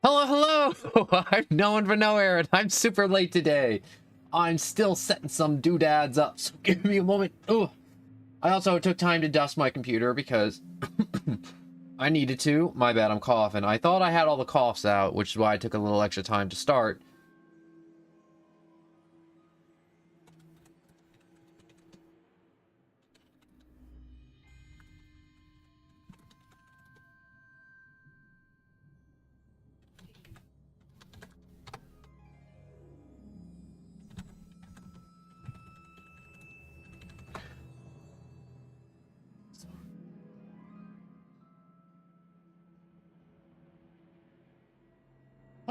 Hello, hello! I'm no one from nowhere, and I'm super late today. I'm still setting some doodads up, so give me a moment. Oh, I also took time to dust my computer because I needed to. My bad, I'm coughing. I thought I had all the coughs out, which is why I took a little extra time to start.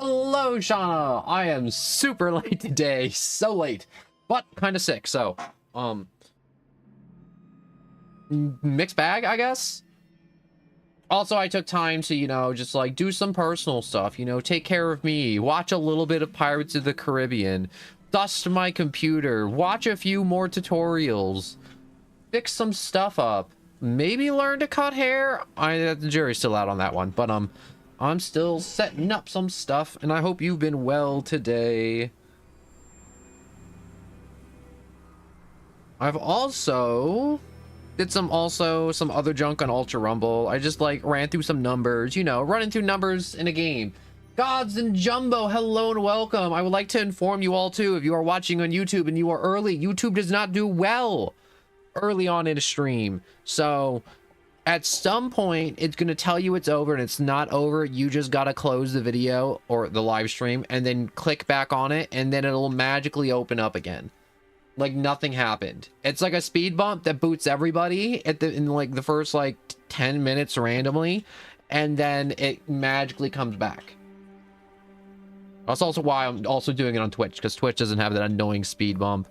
Hello, Shauna! I am super late today. So late. But kind of sick, so, mixed bag, I guess? Also, I took time to, just like do some personal stuff, take care of me, watch a little bit of Pirates of the Caribbean, dust my computer, watch a few more tutorials, fix some stuff up, maybe learn to cut hair. The jury's still out on that one, but I'm still setting up some stuff, and I hope you've been well today. I've also did some other junk on Ultra Rumble. I just like ran through some numbers, running through numbers in a game. Gods and Jumbo, hello and welcome. I would like to inform you all too, if you are watching on YouTube and you are early, YouTube does not do well early on in a stream. So at some point it's going to tell you it's over, and it's not over. You just got to close the video or the live stream and then click back on it, and then it'll magically open up again. Like nothing happened. It's like a speed bump that boots everybody in like the first like 10 minutes randomly, and then it magically comes back. That's also why I'm also doing it on Twitch, because Twitch doesn't have that annoying speed bump.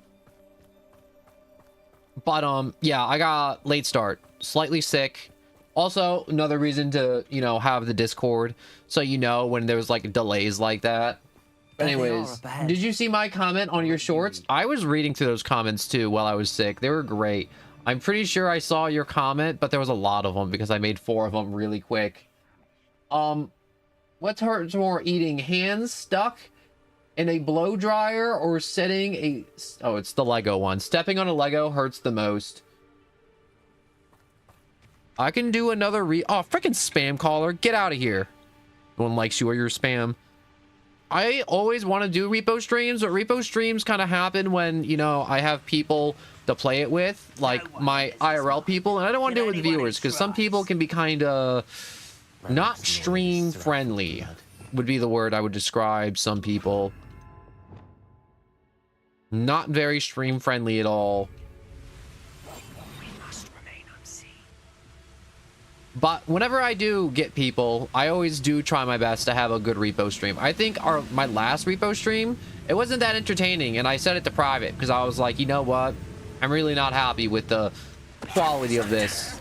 But yeah, I got late start, slightly sick. Also, another reason to have the Discord, so when there's like delays like that. Anyways, did you see my comment on your shorts? I was reading through those comments too while I was sick. They were great. I'm pretty sure I saw your comment, but there was a lot of them because I made 4 of them really quick. What hurts more, eating hands stuck in a blow dryer or setting a... Oh, it's the Lego one. Stepping on a Lego hurts the most. I can do another Oh, freaking spam caller. Get out of here. No one likes you or your spam. I always want to do repo streams, but repo streams kind of happen when, I have people to play it with, like my IRL people, and I don't want to do it with viewers, because some people can be kind of not stream friendly, would be the word I would describe some people. Not very stream friendly at all. But whenever I do get people, I always do try my best to have a good repo stream. I think my last repo stream, it wasn't that entertaining, and I said it to private because I was like, you know what? I'm really not happy with the quality of this.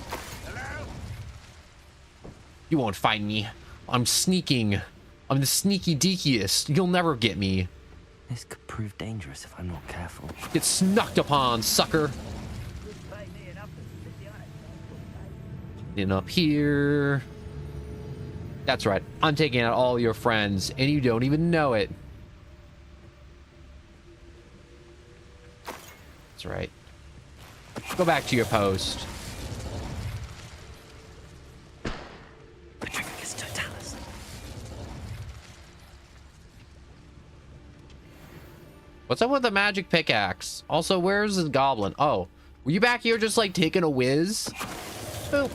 You won't find me. I'm sneaking. I'm the sneaky deakiest. You'll never get me. This could prove dangerous if I'm not careful. Get snucked upon, sucker. In up here. That's right. I'm taking out all your friends, and you don't even know it. That's right. Go back to your post. What's up with the magic pickaxe? Also, where's the goblin? Oh, were you back here just like taking a whiz? Boop.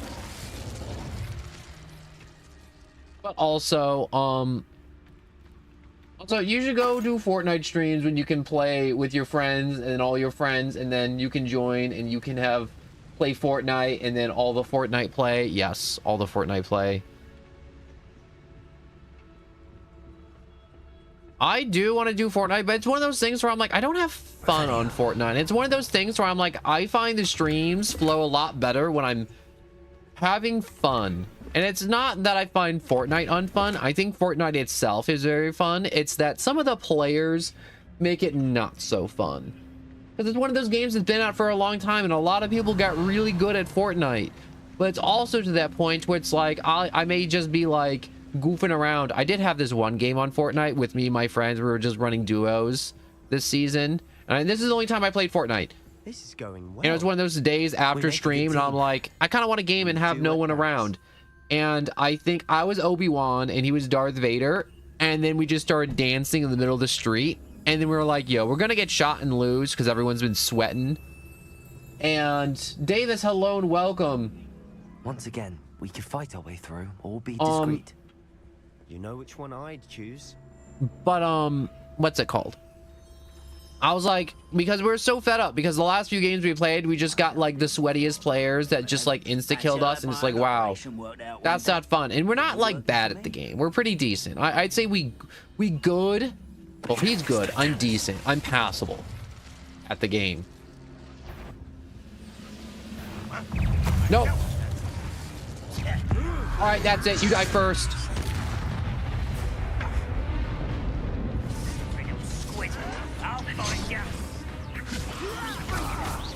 But also, you should go do Fortnite streams when you can play with your friends and all your friends, and then you can join and you can play Fortnite, and then all the Fortnite play. Yes, all the Fortnite play. I do want to do Fortnite, but it's one of those things where I'm like, I don't have fun on Fortnite. It's one of those things where I'm like, I find the streams flow a lot better when I'm having fun. And it's not that I find Fortnite unfun. I think Fortnite itself is very fun. It's that some of the players make it not so fun. Because it's one of those games that's been out for a long time, and a lot of people got really good at Fortnite. But it's also to that point where it's like, I may just be like goofing around. I did have this one game on Fortnite with me and my friends. We were just running duos this season. And this is the only time I played Fortnite. This is going well. And it was one of those days after stream, and I'm like, I kind of want a game and have no one around. And I think I was Obi-Wan and he was Darth Vader. And then we just started dancing in the middle of the street. And then we were like, yo, we're going to get shot and lose because everyone's been sweating. And Davis, hello and welcome. Once again, we could fight our way through or be discreet. You know which one I'd choose. But, what's it called? I was like, because we're so fed up, because the last few games we played, we just got like the sweatiest players that just like insta-killed us, and it's like, wow, that's not fun. And we're not like bad at the game. We're pretty decent. I'd say we good. Well, he's good. I'm decent. I'm passable at the game. Nope. All right, that's it. You die first.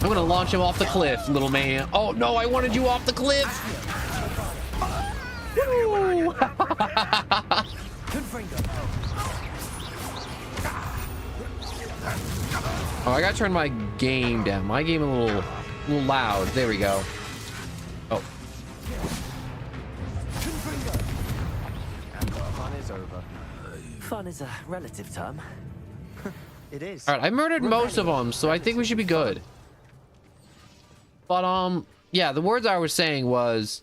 I'm gonna launch him off the cliff, little man. Oh no, I wanted you off the cliff. Woo. Oh, I gotta turn my game down. My game a little loud. There we go. Oh. Fun is over. Fun is a relative term. It is. All right, I murdered most of them, so I think we should be good. But yeah, the words I was saying was,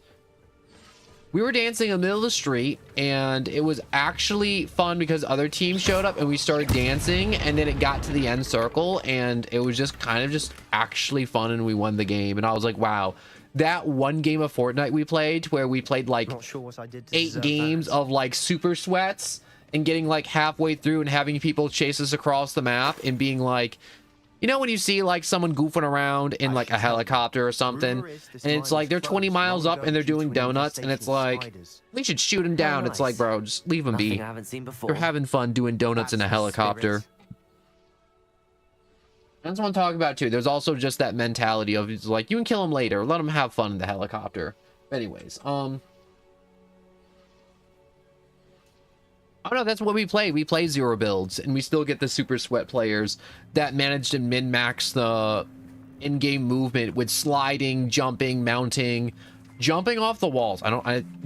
we were dancing in the middle of the street, and it was actually fun because other teams showed up and we started dancing, and then it got to the end circle, and it was just kind of just actually fun, and we won the game. And I was like, wow, that one game of Fortnite we played, where we played like Not sure what I did to 8 deserve games that. of like super sweats and getting like halfway through and having people chase us across the map and being like, you know, when you see like someone goofing around in like a helicopter or something, and it's like they're 20 miles up and they're doing donuts, and it's like, we should shoot them down. It's like, bro, just leave them be. Nothing I haven't seen before. They're having fun doing donuts in a helicopter. That's what I'm talking about too. There's also just that mentality of, it's like, you can kill them later, let them have fun in the helicopter. Anyways, oh no, that's what we play. We play 0 builds, and we still get the super sweat players that manage to min-max the in-game movement with sliding, jumping, mounting, jumping off the walls.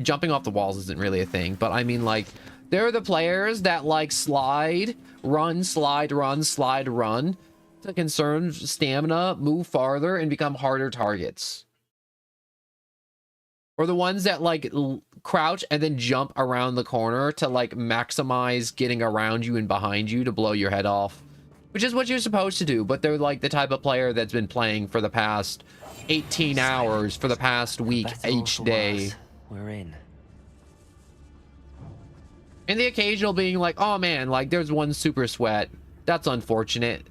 Jumping off the walls isn't really a thing, but I mean, like, they're the players that like slide, run, slide, run, slide, run to conserve stamina, move farther, and become harder targets. Or the ones that like crouch and then jump around the corner to like maximize getting around you and behind you to blow your head off, which is what you're supposed to do. But they're like the type of player that's been playing for the past 18 hours for the past week each day. We're in. And the occasional being like, oh man, like there's one super sweat. That's unfortunate.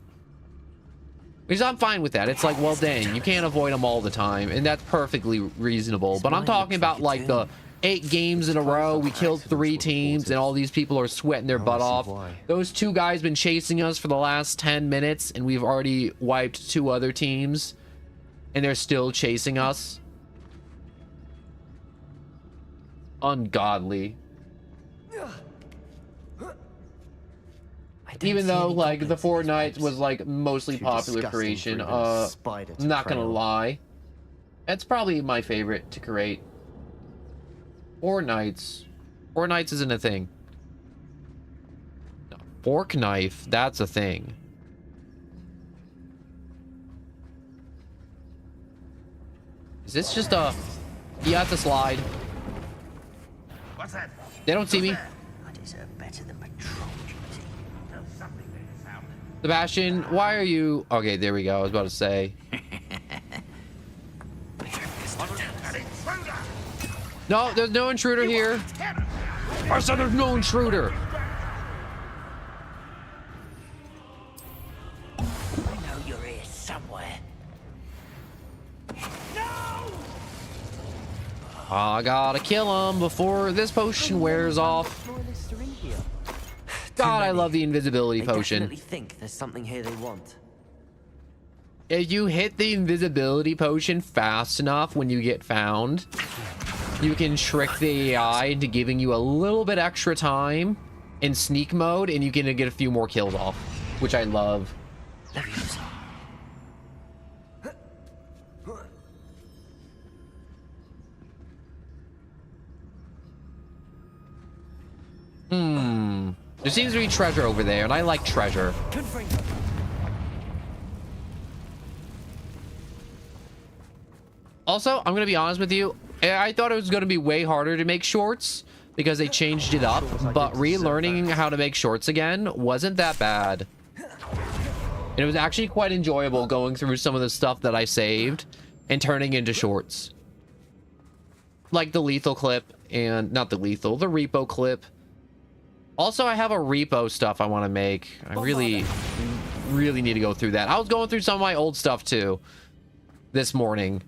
Because I'm fine with that. It's like, well, dang, you can't avoid them all the time, and that's perfectly reasonable. But I'm talking about like the 8 games in a row, we killed 3 teams, and all these people are sweating their butt off. Those 2 guys been chasing us for the last 10 minutes, and we've already wiped 2 other teams, and they're still chasing us. Ungodly. Even though like the Fortnite was like mostly popular creation, I'm not gonna lie, it's probably my favorite to create. Fortnites isn't a thing. No, fork knife, that's a thing. Is this just a? You have to slide. What's that? They don't see me. I deserve better than patrol duty. There's something there, sound. Sebastian, why are you? Okay, there we go. I was about to say. No, there's no intruder here. I said there's no intruder. I know you're here somewhere. I gotta kill him before this potion wears off. God, I love the invisibility They potion. definitely think there's something here they want. If you hit the invisibility potion fast enough when you get found, you can trick the AI into giving you a little bit extra time in sneak mode, and you can get a few more kills off, which I love. There seems to be treasure over there, and I like treasure. Also, I'm gonna be honest with you, I thought it was gonna be way harder to make shorts because they changed it up, but relearning how to make shorts again wasn't that bad. And it was actually quite enjoyable going through some of the stuff that I saved and turning into shorts. Like the lethal clip, and not the lethal, the repo clip. Also, I have a repo stuff I want to make. I really need to go through that. I was going through some of my old stuff too this morning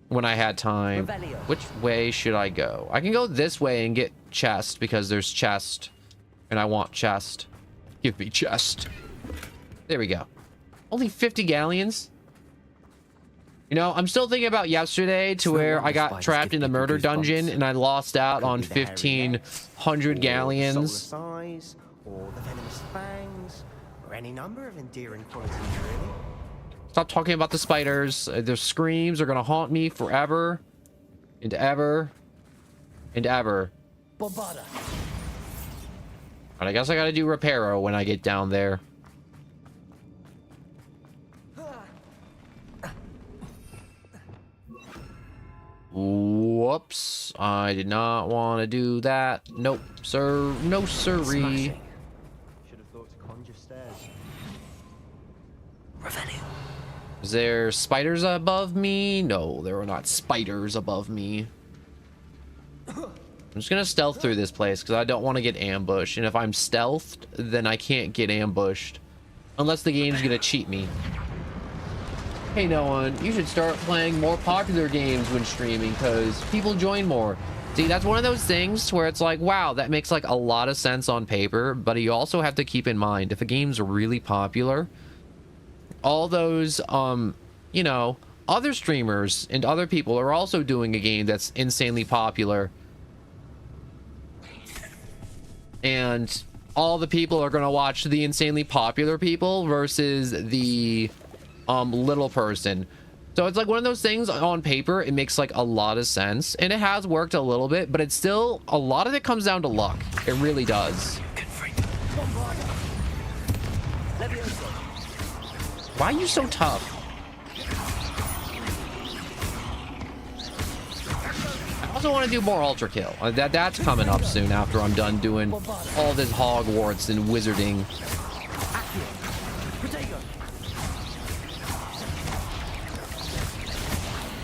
when I had time. Which way should I go? I can go this way and get chest because there's chest, and I want chest. Give me chest. There we go. Only 50 galleons. You know, I'm still thinking about yesterday to where I got trapped in a murder dungeon and I lost out on 1,500 galleons. Size, or the venomous fangs, or any number of endearing qualities, really. Stop talking about the spiders. Their screams are gonna haunt me forever and ever and ever. Bombarda. But I guess I gotta do Reparo when I get down there. Whoops, I did not want to do that. Nope, sir. No sirree. Should have thought to conjure stairs. Revelio. Is there spiders above me? No, there are not spiders above me. I'm just gonna stealth through this place because I don't want to get ambushed. And if I'm stealthed, then I can't get ambushed. Unless the game's gonna cheat me. Hey, no one, you should start playing more popular games when streaming because people join more. See, that's one of those things where it's like, wow, that makes like a lot of sense on paper, but you also have to keep in mind if a game's really popular, all those, you know, other streamers and other people are also doing a game that's insanely popular. And all the people are going to watch the insanely popular people versus the little person. So it's like one of those things on paper, it makes like a lot of sense and it has worked a little bit, but it's still, a lot of it comes down to luck. It really does. Why are you so tough? I also want to do more ultra kill. That's coming up soon after I'm done doing all this Hogwarts and wizarding.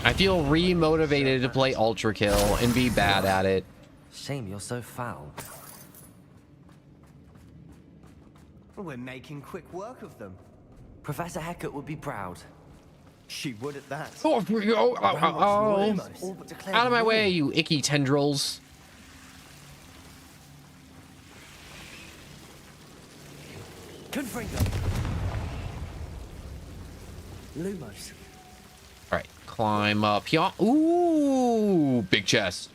I feel re-motivated to play ultra kill and be bad at it. Shame you're so foul. We're making quick work of them. Professor Hecat would be proud. She would at that. Oh, out of my way, you icky tendrils. Confringo. Lumos. All right, climb up here. Ooh, big chest.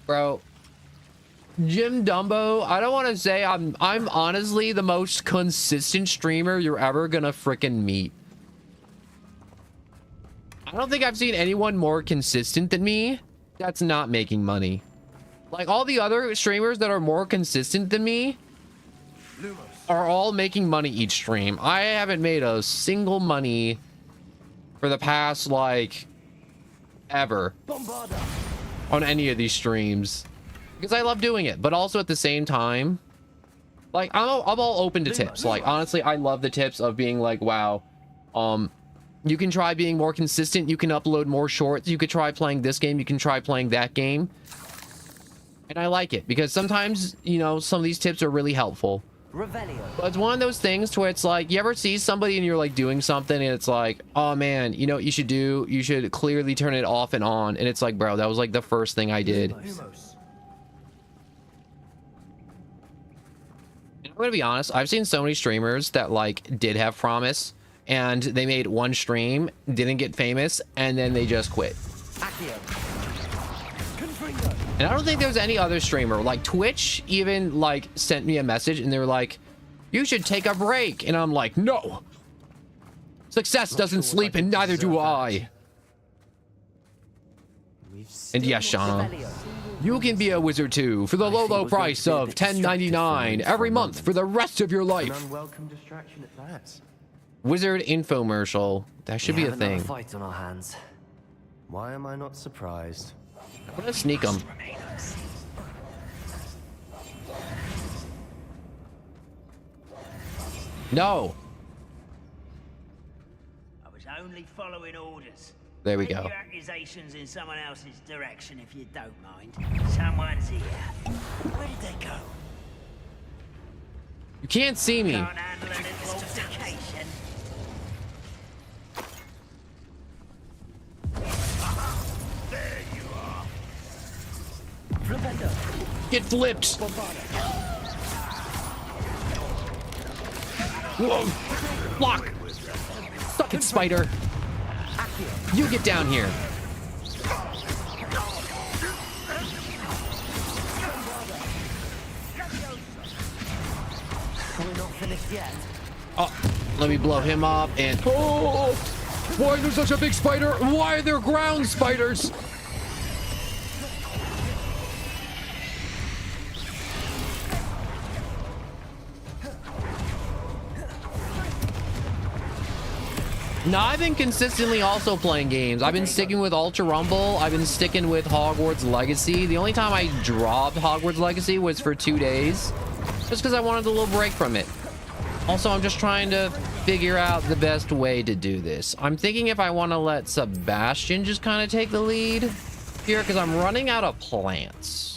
Bro, Jim Dumbo, I don't want to say I'm honestly the most consistent streamer you're ever gonna frickin' meet. I don't think I've seen anyone more consistent than me that's not making money. Like all the other streamers that are more consistent than me are all making money each stream. I haven't made a single money for the past like ever on any of these streams because I love doing it, but also at the same time, like I'm all open to tips. Like honestly, I love the tips of being like, wow, you can try being more consistent, you can upload more shorts, you could try playing this game, you can try playing that game. And I like it because sometimes, you know, some of these tips are really helpful. Revelio. But it's one of those things to where it's like, you ever see somebody and you're like doing something and it's like, oh man, you know what you should do? You should clearly turn it off and on. And it's like, bro, that was like the first thing I did. Lumos. I'm gonna be honest, I've seen so many streamers that like did have promise and they made one stream, didn't get famous, and then they just quit. And I don't think there was any other streamer. Like Twitch even like sent me a message and they were like, you should take a break. And I'm like, no. Success doesn't sleep and neither do I. And yes, Shauna, you can be a wizard too for the low price of $10.99 every month for the rest of your life. An unwelcome distraction at that. Wizard infomercial. That should be a thing. Fight on our hands. Why am I not surprised? I'm gonna sneak them. No. I was only following orders. There we Take go. your accusations in someone else's direction if you don't mind. Someone's here. Where did they go? You can't see me. Can't handle a little altercation. Get flipped. Whoa. Block. Suck it, spider. You get down here. We're not finished yet. Oh, let me blow him up and... Oh! Why is there such a big spider? Why are there ground spiders? No, I've been consistently also playing games. I've been sticking with Ultra Rumble. I've been sticking with Hogwarts Legacy. The only time I dropped Hogwarts Legacy was for 2 days, just because I wanted a little break from it. Also, I'm just trying to figure out the best way to do this. I'm thinking if I want to let Sebastian just kind of take the lead here, because I'm running out of plants.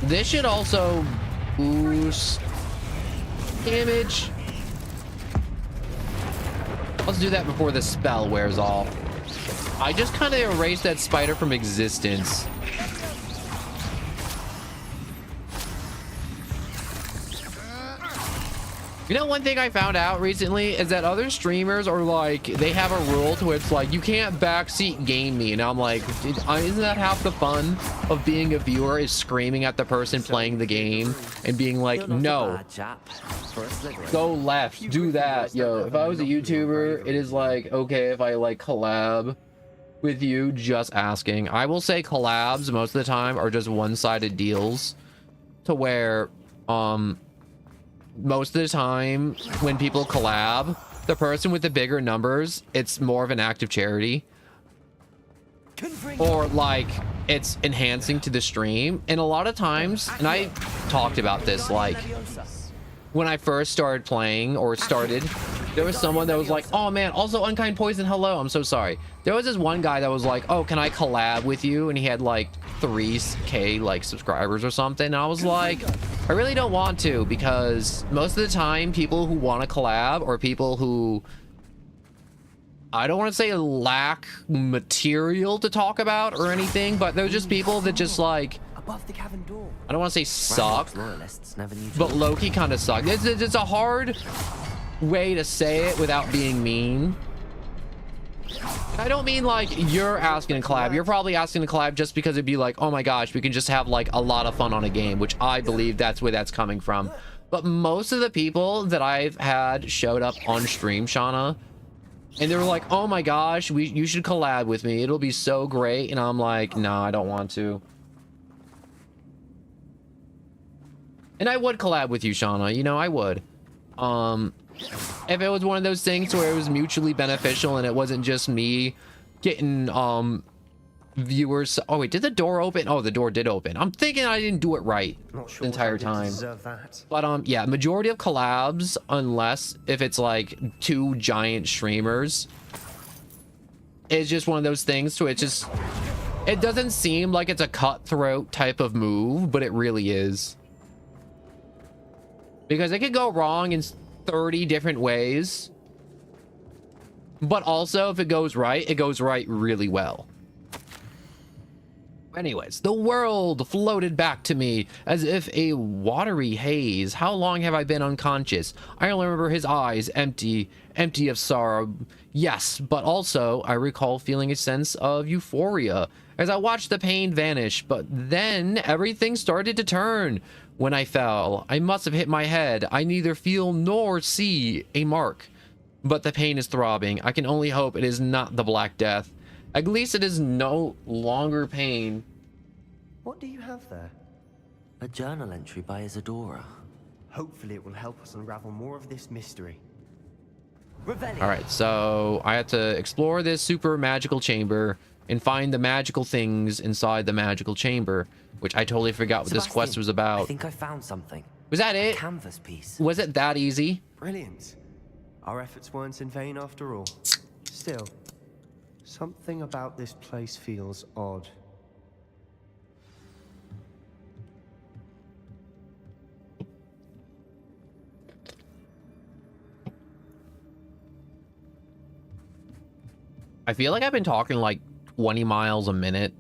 This should also boost damage. Let's do that before the spell wears off. I just kind of erased that spider from existence. You know, one thing I found out recently is that other streamers are like, they have a rule to where it's like, you can't backseat game me. And I'm like, isn't that half the fun of being a viewer, is screaming at the person playing the game and being like, no, go left, do that. Yo, if I was a YouTuber, it is like, okay, if I like collab with you, just asking. I will say collabs most of the time are just one-sided deals to where, most of the time when people collab, the person with the bigger numbers, it's more of an act of charity, or like it's enhancing to the stream. And a lot of times, and I talked about this, like when I first started playing or started, there was someone that was like, oh man, also Unkind Poison, hello, I'm so sorry. There was this one guy that was like, oh, can I collab with you? And he had like 3K like subscribers or something. And I was like, I really don't want to, because most of the time people who want to collab or people who, I don't want to say lack material to talk about or anything, but they're just people that just like, Above the cavern door. I don't want to say suck, Loyalists never knew to but low-key kind of suck. It's a hard way to say it without being mean. I don't mean like you're asking to collab. You're probably asking to collab just because it'd be like, oh my gosh, we can just have like a lot of fun on a game, which I believe that's where that's coming from. But most of the people that I've had showed up on stream, Shauna, and they were like, oh my gosh, you should collab with me. It'll be so great. And I'm like, nah, I don't want to. And I would collab with you, Shauna. You know, I would. If it was one of those things where it was mutually beneficial and it wasn't just me getting viewers. Oh wait, did the door open? Oh, the door did open. I'm thinking I didn't do it right Not the entire I time. deserve that. But yeah, majority of collabs, unless if it's like 2 giant streamers, is just one of those things. So it just, it doesn't seem like it's a cutthroat type of move, but it really is. Because it could go wrong in 30 different ways. But also, if it goes right, it goes right really well. Anyways, the world floated back to me as if a watery haze. How long have I been unconscious? I only remember his eyes empty of sorrow. Yes, but also I recall feeling a sense of euphoria as I watched the pain vanish, but then everything started to turn. When I fell, I must have hit my head. I neither feel nor see a mark, but the pain is throbbing. I can only hope it is not the Black Death. At least it is no longer pain. What do you have there? A journal entry by Isadora. Hopefully it will help us unravel more of this mystery. Revelio. All right, so I have to explore this super magical chamber and find the magical things inside the magical chamber, which I totally forgot what this quest was I about. think I found something. Was that A it? canvas piece. Was it that easy? Brilliant. Our efforts weren't in vain after all. Still, something about this place feels odd. I feel like I've been talking like 20 miles a minute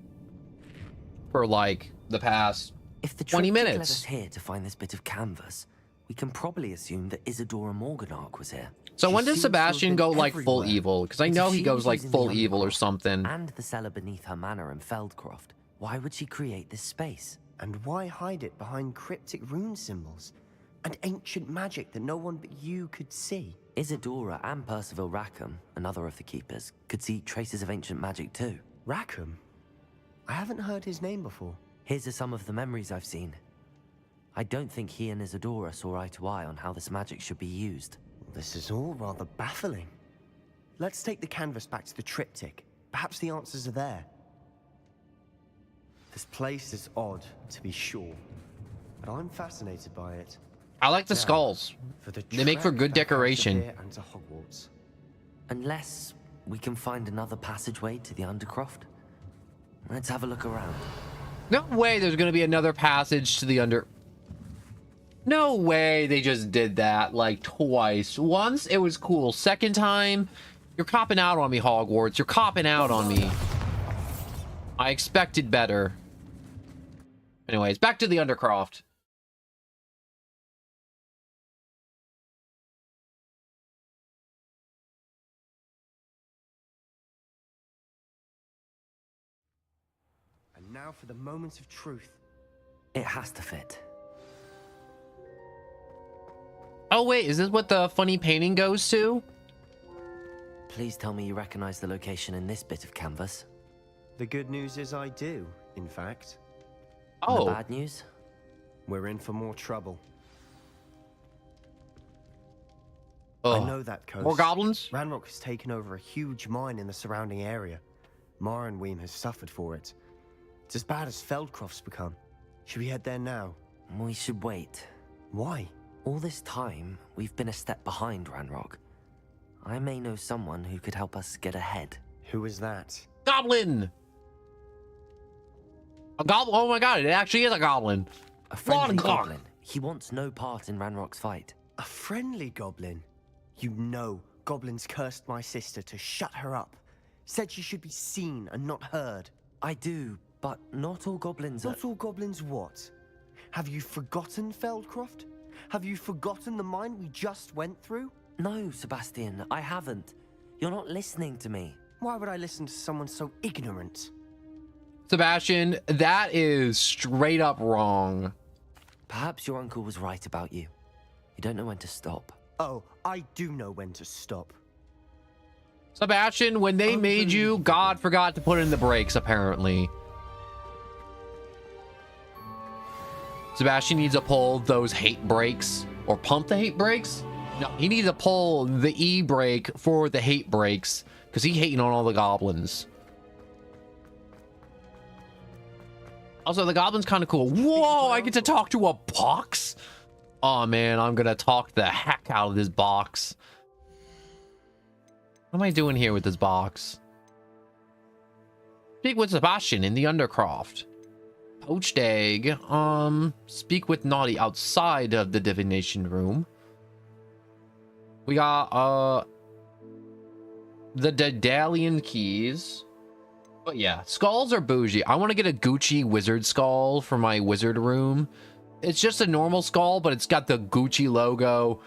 for like the past If the 20 triptych led minutes. us here to find this bit of canvas, we can probably assume that Isadora Morganark was here. So She when does seems to have Sebastian been go like full everywhere. evil? Because I But know if he she goes was like using full the evil or Undercroft something. And the cellar beneath her manor in Feldcroft, why would she create this space? And why hide it behind cryptic rune symbols? And ancient magic that no one but you could see? Isadora and Percival Rackham, another of the keepers, could see traces of ancient magic too. Rackham? I haven't heard his name before. Here's some of the memories I've seen. I don't think he and Isadora saw eye to eye on how this magic should be used. This is all rather baffling. Let's take the canvas back to the triptych. Perhaps the answers are there. This place is odd, to be sure, but I'm fascinated by it. I like the Now, skulls. for the They make for trek good back out of decoration. here and to Hogwarts. Unless we can find another passageway to the Undercroft. Let's have a look around. No way there's going to be another passage to the under... No way they just did that like twice. Once it was cool. Second time, you're copping out on me, Hogwarts. You're copping out on me. I expected better. Anyways, back to the Undercroft. And now for the moment of truth. It has to fit. Oh wait, is this what the funny painting goes to? Please tell me you recognize the location in this bit of canvas. The good news is I do, in fact. And Oh, the bad news? We're in for more trouble. ugh. I know that coast. More goblins? Ranrock has taken over a huge mine in the surrounding area. Marrenweem has suffered for it. It's as bad as Feldcroft's become. Should we head there now? We should wait. Why? All this time, we've been a step behind Ranrock. I may know someone who could help us get ahead. Who is that? Goblin! A goblin? Oh my god, it actually is a goblin. A friendly Lord Clark. goblin. He wants no part in Ranrock's fight. A friendly goblin? You know, goblins cursed my sister to shut her up. Said she should be seen and not heard. I do, but not all goblins are... Not all goblins what? Have you forgotten Feldcroft? Have you forgotten the mine we just went through? No, Sebastian, I haven't. You're not listening to me. Why would I listen to someone so ignorant? Sebastian, that is straight up wrong. Perhaps your uncle was right about you. You don't know when to stop. Oh, I do know when to stop. Sebastian, when they made you, Unbelievable. God forgot to put in the brakes, apparently. Sebastian needs to pull those hate brakes. Or pump the hate brakes? No, he needs to pull the E-brake for the hate brakes. Because he hating on all the goblins. Also, the goblin's kind of cool. Whoa, I get to talk to a box? Oh, man, I'm going to talk the heck out of this box. What am I doing here with this box? Speak with Sebastian in the Undercroft. Poached egg. Speak with Naughty outside of the divination room. We got, the Daedalian keys. But yeah, skulls are bougie. I want to get a Gucci wizard skull for my wizard room. It's just a normal skull, but it's got the Gucci logo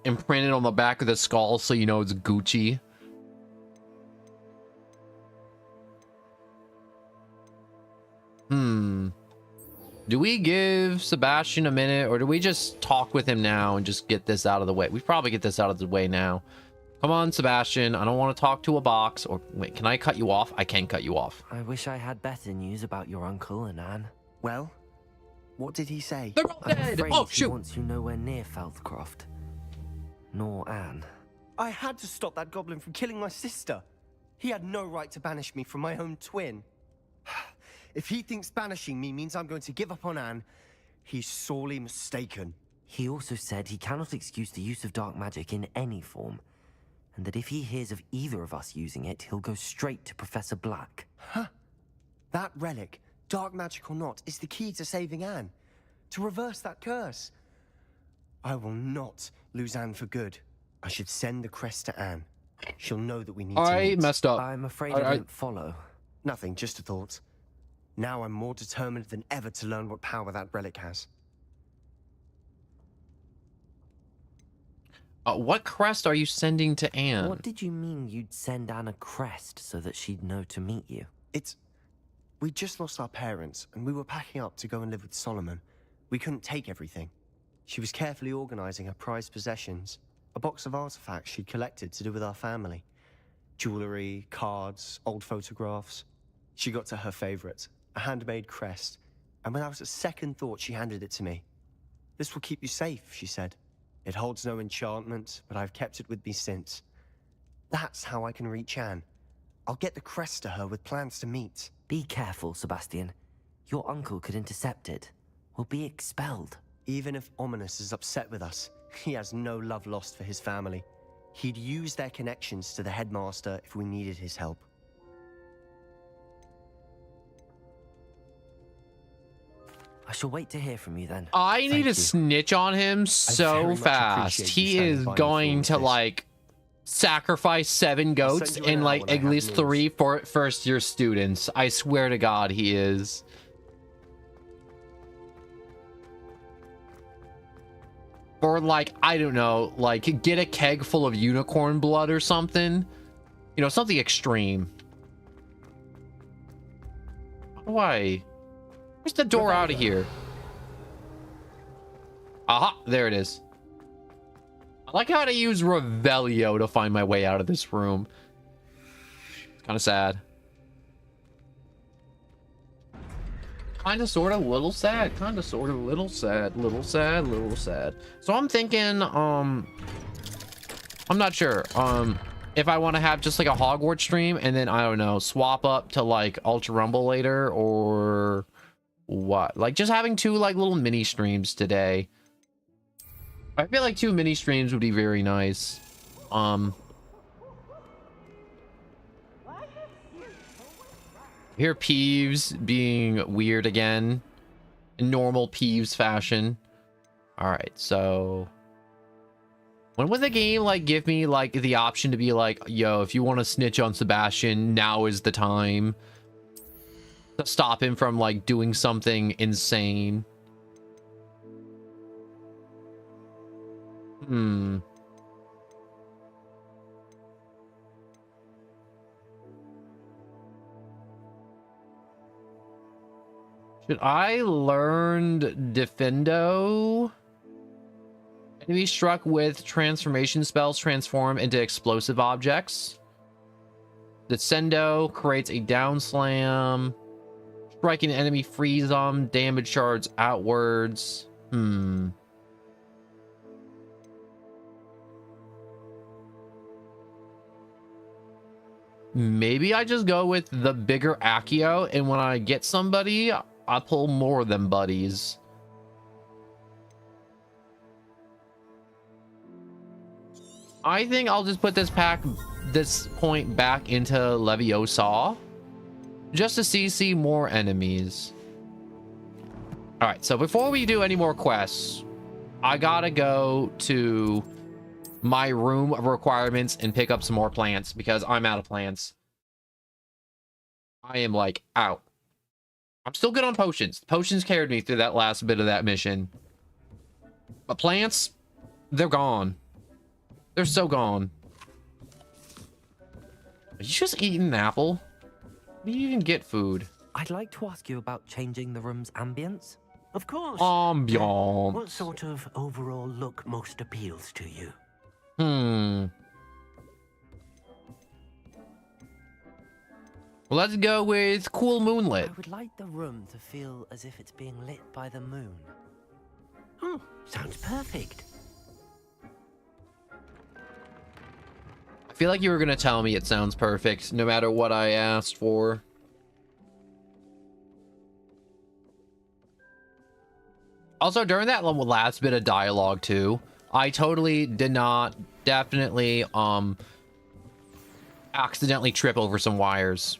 imprinted on the back of the skull, so you know it's Gucci. Do we give Sebastian a minute, or do we just talk with him now and just get this out of the way? We probably get this out of the way now. Come on, Sebastian. I don't want to talk to a box. Or wait, can I cut you off? I can cut you off. I wish I had better news about your uncle and Anne. Well, what did he say? They're all I'm dead. afraid Oh, he shoot. wants you nowhere near Feldcroft. Nor Anne. I had to stop that goblin from killing my sister. He had no right to banish me from my own twin. If he thinks banishing me means I'm going to give up on Anne, he's sorely mistaken. He also said he cannot excuse the use of dark magic in any form, and that if he hears of either of us using it, he'll go straight to Professor Black. Huh? That relic, dark magic or not, is the key to saving Anne. To reverse that curse. I will not lose Anne for good. I should send the crest to Anne. She'll know that we need to meet. Messed up. I'm afraid I didn't follow. Nothing, just a thought. Now I'm more determined than ever to learn what power that relic has. What crest are you sending to Anne? What did you mean you'd send Anne a crest so that she'd know to meet you? We just lost our parents, and we were packing up to go and live with Solomon. We couldn't take everything. She was carefully organizing her prized possessions, a box of artifacts she'd collected to do with our family. Jewelry, cards, old photographs. She got to her favorite, a handmade crest, and without a second thought, she handed it to me. This will keep you safe, she said. It holds no enchantment, but I've kept it with me since. That's how I can reach Anne. I'll get the crest to her with plans to meet. Be careful, Sebastian. Your uncle could intercept it. We'll be expelled. Even if Ominous is upset with us, he has no love lost for his family. He'd use their connections to the headmaster if we needed his help. I shall wait to hear from you then. I need Thank to you. snitch on him very so much fast. appreciate He you standing is by me going through to all this. like sacrifice 7 goats send you an and hour like when I at have least news. 3 first-year students. I swear to God, he is. Or like, I don't know, like get a keg full of unicorn blood or something. You know, something extreme. Why? Where's the door out of here? Aha, there it is. I like how to use Revelio to find my way out of this room. It's kind of sad. Kind of, sort of, little sad. Kind of, sort of, little sad. Little sad, little sad. So I'm thinking, I'm not sure. If I want to have just like a Hogwart stream and then, I don't know, swap up to like Ultra Rumble later or what? Like just having 2 like little mini streams today. I feel like 2 mini streams would be very nice. Here Peeves being weird again in normal Peeves fashion. All right, so when would the game like give me like the option to be like, yo, if you want to snitch on Sebastian, now is the time to stop him from like doing something insane? Should I learn Defendo? Enemy struck with transformation spells transform into explosive objects. Descendo creates a down slam. Striking an enemy frees them. Damage shards outwards. Maybe I just go with the bigger Accio, and when I get somebody, I pull more of them buddies. I think I'll just put this point back into Leviosa just to see more enemies. All right, so before we do any more quests, I gotta go to my room requirements and pick up some more plants because I'm out of plants. I am like out. I'm still good on potions. Potions carried me through that last bit of that mission. But plants, they're gone. They're so gone. Are you just eating an apple? How do you even get food? I'd like to ask you about changing the room's ambience. Of course. Ambiance. What sort of overall look most appeals to you? Well, let's go with cool moonlit. I would like the room to feel as if it's being lit by the moon. Oh, sounds perfect. I feel like you were gonna tell me it sounds perfect, no matter what I asked for. Also, during that last bit of dialogue too, I totally did not definitely accidentally trip over some wires.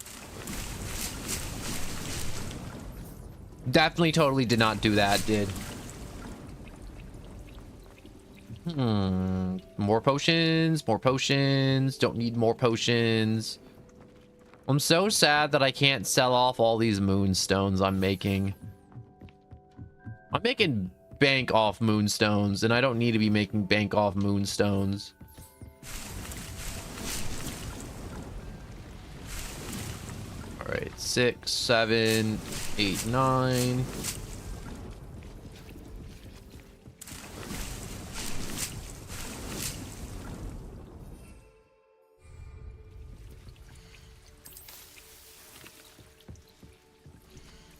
Definitely totally did not do that, did. More potions, more potions. Don't need more potions. I'm so sad that I can't sell off all these moonstones I'm making. I'm making bank off moonstones, and I don't need to be making bank off moonstones. All right, 6, 7, 8, 9.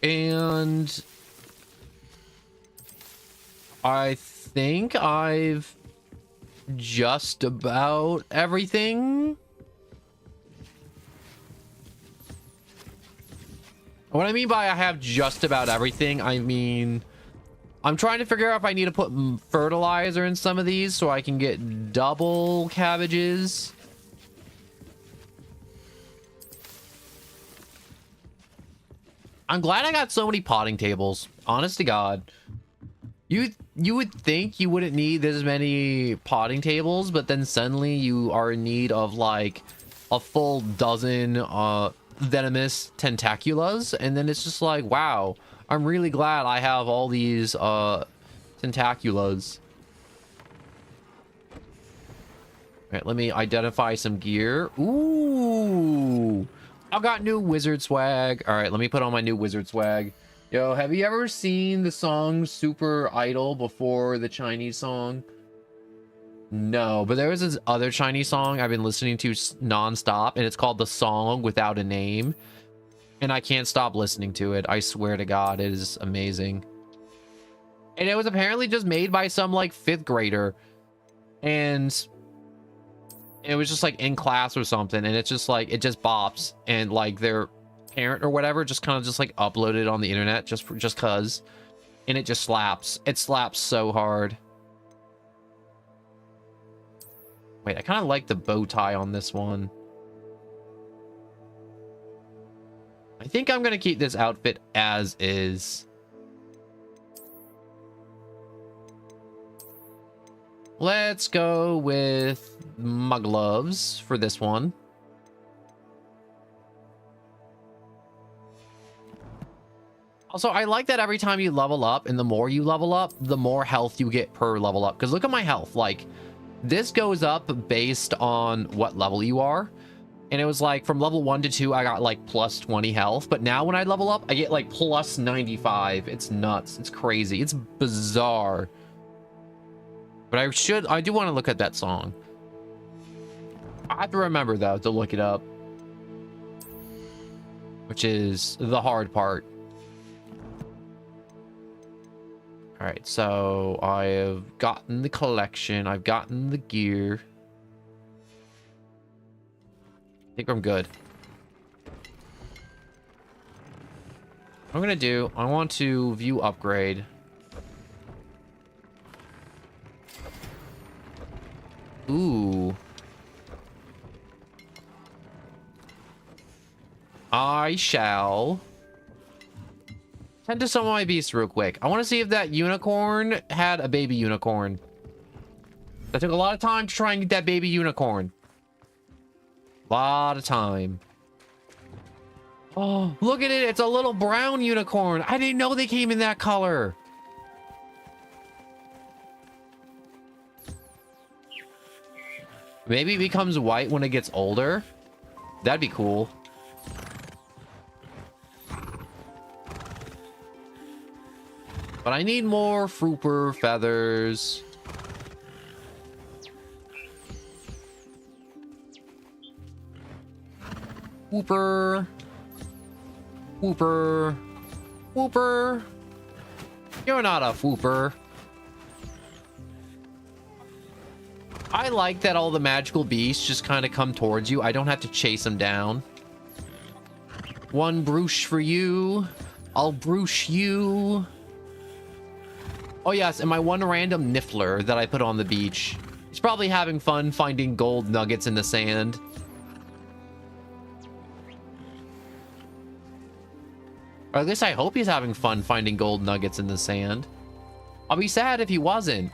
And I think I've just about everything. What I mean by I have just about everything, I mean, I'm trying to figure out if I need to put fertilizer in some of these so I can get double cabbages. I'm glad I got so many potting tables. Honest to God. You would think you wouldn't need this many potting tables, but then suddenly you are in need of like a full dozen venomous tentaculas, and then it's just like, wow, I'm really glad I have all these tentaculas. All right, let me identify some gear. Ooh, I got new wizard swag. All right, let me put on my new wizard swag. Yo, have you ever seen the song Super Idol before the Chinese song? No, but there was this other Chinese song I've been listening to nonstop, and it's called The Song Without a Name. And I can't stop listening to it. I swear to God, it is amazing. And it was apparently just made by some like 5th grader. And it was just like in class or something. And it's just like, it just bops. And like their parent or whatever just kind of just like uploaded it on the internet just cause. And it just slaps. It slaps so hard. Wait, I kind of like the bow tie on this one. I think I'm going to keep this outfit as is. Let's go with my gloves for this one. Also, I like that every time you level up, and the more you level up, the more health you get per level up. Because look at my health. Like, this goes up based on what level you are. And it was like from level 1 to 2, I got like plus 20 health. But now when I level up, I get like plus 95. It's nuts. It's crazy. It's bizarre. But I do want to look at that song. I have to remember though to look it up. Which is the hard part. All right, so I have gotten the collection. I've gotten the gear. I think I'm good. What I'm gonna do, I want to view upgrade. Ooh. I shall tend to summon my beast real quick. I want to see if that unicorn had a baby unicorn. That took a lot of time to try and get that baby unicorn. A lot of time. Oh, look at it. It's a little brown unicorn. I didn't know they came in that color. Maybe it becomes white when it gets older. That'd be cool. But I need more Frooper feathers. Whooper. Whooper. Whooper. You're not a Whooper. I like that all the magical beasts just kind of come towards you. I don't have to chase them down. One brooch for you. I'll brooch you. Oh yes, and my one random niffler that I put on the beach. He's probably having fun finding gold nuggets in the sand. Or at least I hope he's having fun finding gold nuggets in the sand. I'll be sad if he wasn't.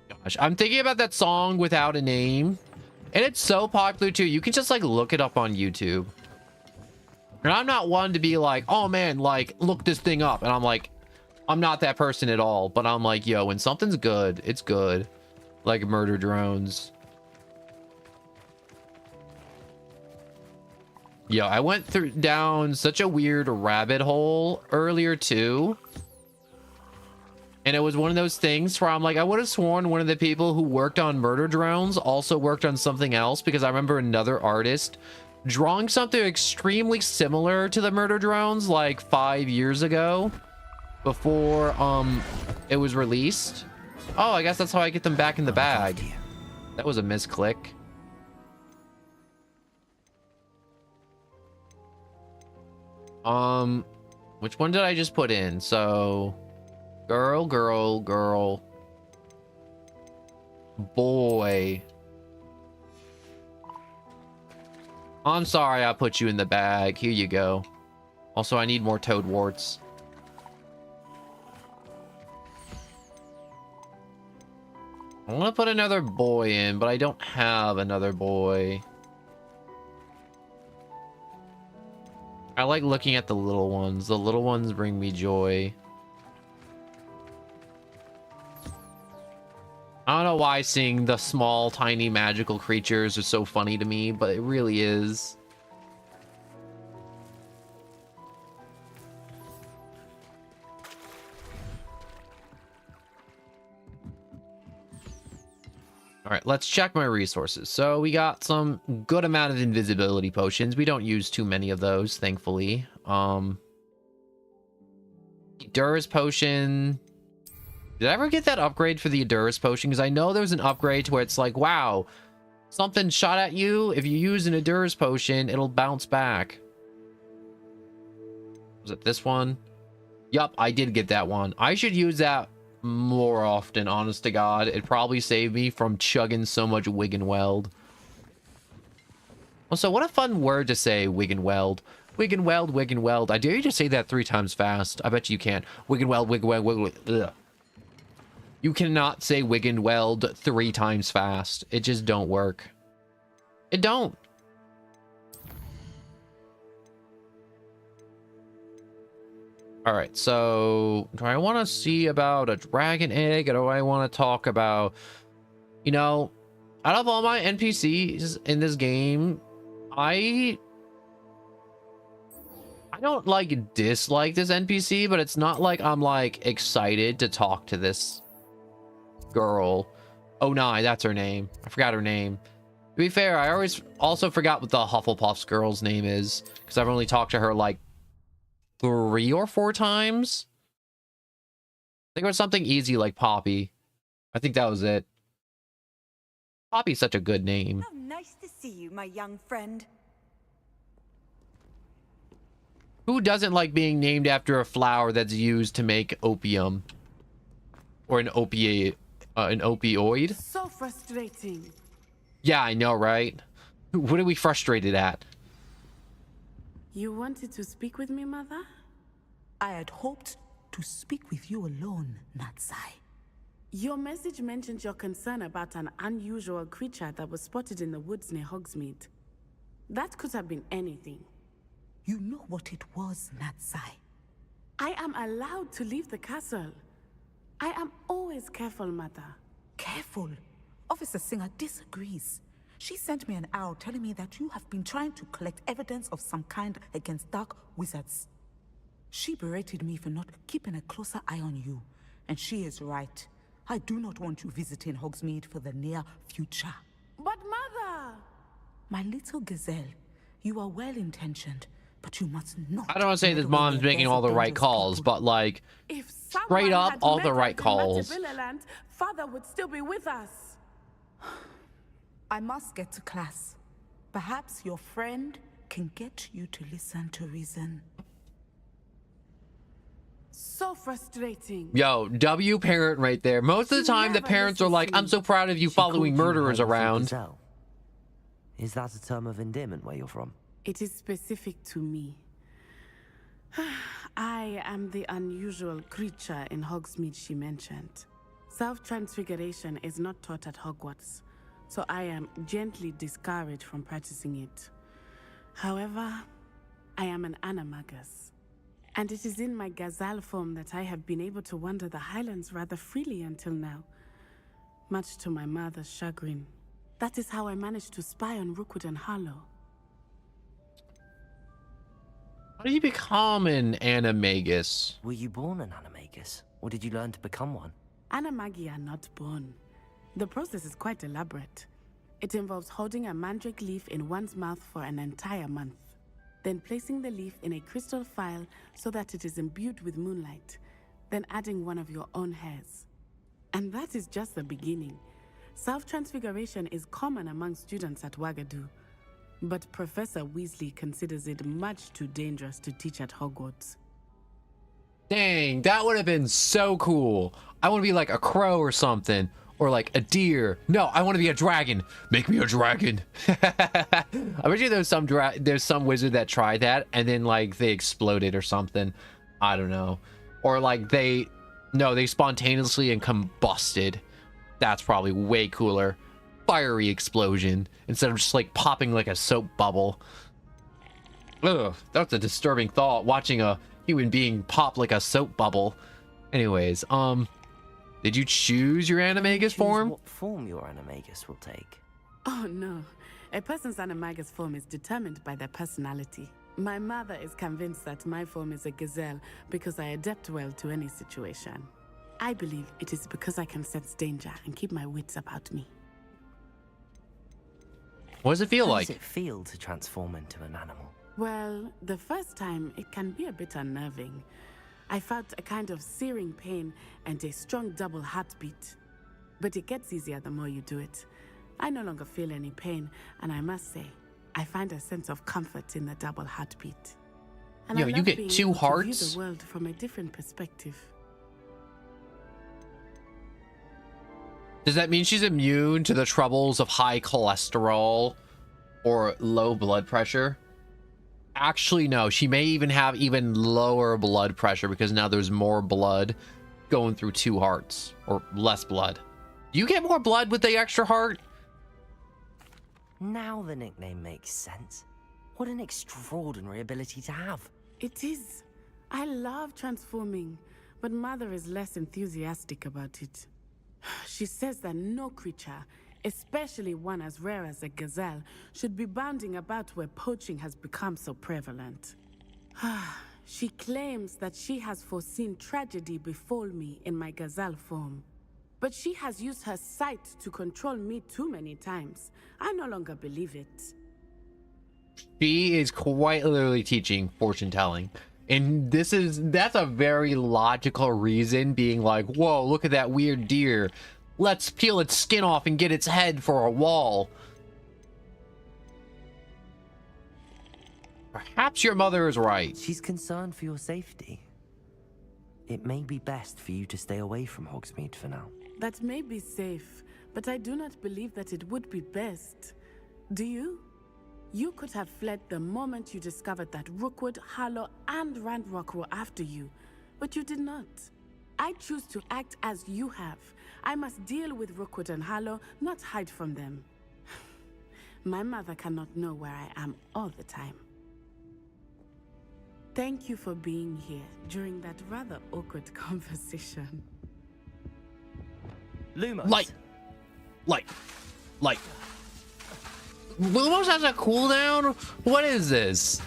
Gosh, I'm thinking about that song Without a Name. And it's so popular too. You can just like look it up on YouTube. And I'm not one to be like, oh man, like look this thing up. And I'm like, I'm not that person at all. But I'm like, yo, when something's good, it's good. Like murder drones. Yo, I went down such a weird rabbit hole earlier too. And it was one of those things where I'm like, I would have sworn one of the people who worked on murder drones also worked on something else, because I remember another artist drawing something extremely similar to the murder drones like 5 years ago before it was released. Oh, I guess that's how I get them back in the bag. That was a misclick. Which one did I just put in? So girl, girl, girl, boy. I'm sorry I put you in the bag. Here you go. Also, I need more toad warts. I want to put another boy in, but I don't have another boy. I like looking at the little ones. The little ones bring me joy. I don't know why seeing the small, tiny, magical creatures is so funny to me, but it really is. All right, let's check my resources. So we got some good amount of invisibility potions. We don't use too many of those, thankfully. Endurance potion. Did I ever get that upgrade for the Endurance potion? Because I know there's an upgrade to where it's like, wow, something shot at you. If you use an Endurance potion, it'll bounce back. Was it this one? Yup, I did get that one. I should use that more often, honest to God. It'd probably save me from chugging so much Wiggenweld. Also, what a fun word to say, Wiggenweld. Wiggenweld, Wiggenweld. I dare you to say that 3 times fast. I bet you can't. Wiggenweld, Wiggenweld, Wiggenweld. Ugh. You cannot say Wiggenweld 3 times fast. It just don't work. It don't. All right, so do I want to see about a dragon egg, or do I want to talk about, you know, out of all my NPCs in this game, I don't like dislike this NPC, but it's not like I'm like excited to talk to this girl. Oh, no, that's her name. I forgot her name. To be fair, I always also forgot what the Hufflepuff's girl's name is, because I've only talked to her like 3 or 4 times. I think it was something easy like Poppy. I think that was it. Poppy's such a good name. How nice to see you, my young friend. Who doesn't like being named after a flower that's used to make opium? Or an opioid? So frustrating. Yeah, I know, right? What are we frustrated at? You wanted to speak with me, Mother? I had hoped to speak with you alone, Natsai. Your message mentioned your concern about an unusual creature that was spotted in the woods near Hogsmeade. That could have been anything. You know what it was, Natsai. I am allowed to leave the castle. I am always careful, Mother. Careful. Officer Singer disagrees. She sent me an owl telling me that you have been trying to collect evidence of some kind against dark wizards. She berated me for not keeping a closer eye on you, and she is right. I do not want you visiting Hogsmeade for the near future. But Mother! My little gazelle, you are well-intentioned, but you must not... I don't want to say this mom's making all the right calls, but like, If straight up, all the right calls. Father would still be with us. I must get to class. Perhaps your friend can get you to listen to reason. So frustrating. Yo, W parent right there. Most of the time, the parents are like, I'm so proud of you following murderers around. Is that a term of endearment where you're from? It is specific to me. I am the unusual creature in Hogsmeade she mentioned. Self-transfiguration is not taught at Hogwarts, so I am gently discouraged from practicing it. However, I am an animagus, and it is in my gazelle form that I have been able to wander the Highlands rather freely until now, much to my mother's chagrin. That is how I managed to spy on Rookwood and Harlow. How do you become an animagus? Were you born an animagus, or did you learn to become one? Animagi are not born. The process is quite elaborate. It involves holding a mandrake leaf in one's mouth for an entire month, then placing the leaf in a crystal phial so that it is imbued with moonlight, then adding one of your own hairs. And that is just the beginning. Self-transfiguration is common among students at Wagadu, but Professor Weasley considers it much too dangerous to teach at Hogwarts. Dang, that would have been so cool. I want to be like a crow or something, or like a deer. No, I want to be a dragon. Make me a dragon. I bet you there's some wizard that tried that and then like they exploded or something. I don't know. Or like they spontaneously and combusted. That's probably way cooler. Fiery explosion instead of just like popping like a soap bubble. Ugh, that's a disturbing thought, watching a human being pop like a soap bubble. Anyways, did you choose your animagus form? What form your animagus will take? Oh no, a person's animagus form is determined by their personality. My mother is convinced that my form is a gazelle because I adapt well to any situation. I believe it is because I can sense danger and keep my wits about me. What does it feel like? How does it feel to transform into an animal? Well, the first time it can be a bit unnerving. I felt a kind of searing pain and a strong double heartbeat. But it gets easier the more you do it. I no longer feel any pain, and I must say, I find a sense of comfort in the double heartbeat. And Yo, I you love get being 2 able to hearts? view the world from a different perspective. Does that mean she's immune to the troubles of high cholesterol or low blood pressure? Actually, no. She may even have even lower blood pressure because now there's more blood going through 2 hearts, or less blood. Do you get more blood with the extra heart? Now the nickname makes sense. What an extraordinary ability to have. It is. I love transforming, but Mother is less enthusiastic about it. She says that no creature, especially one as rare as a gazelle, should be bounding about where poaching has become so prevalent. She claims that she has foreseen tragedy befall me in my gazelle form. But she has used her sight to control me too many times. I no longer believe it. She is quite literally teaching fortune telling. And that's a very logical reason, being like, whoa, look at that weird deer. Let's peel its skin off and get its head for a wall. Perhaps your mother is right. She's concerned for your safety. It may be best for you to stay away from Hogsmeade for now. That may be safe, but I do not believe that it would be best. Do you? You could have fled the moment you discovered that Rookwood, Harlow, and Ranrock were after you. but you did not. I choose to act as you have. I must deal with Rookwood and Harlow, not hide from them. My mother cannot know where I am all the time. Thank you for being here during that rather awkward conversation. Lumos. Light. Lumos has a cooldown? What is this?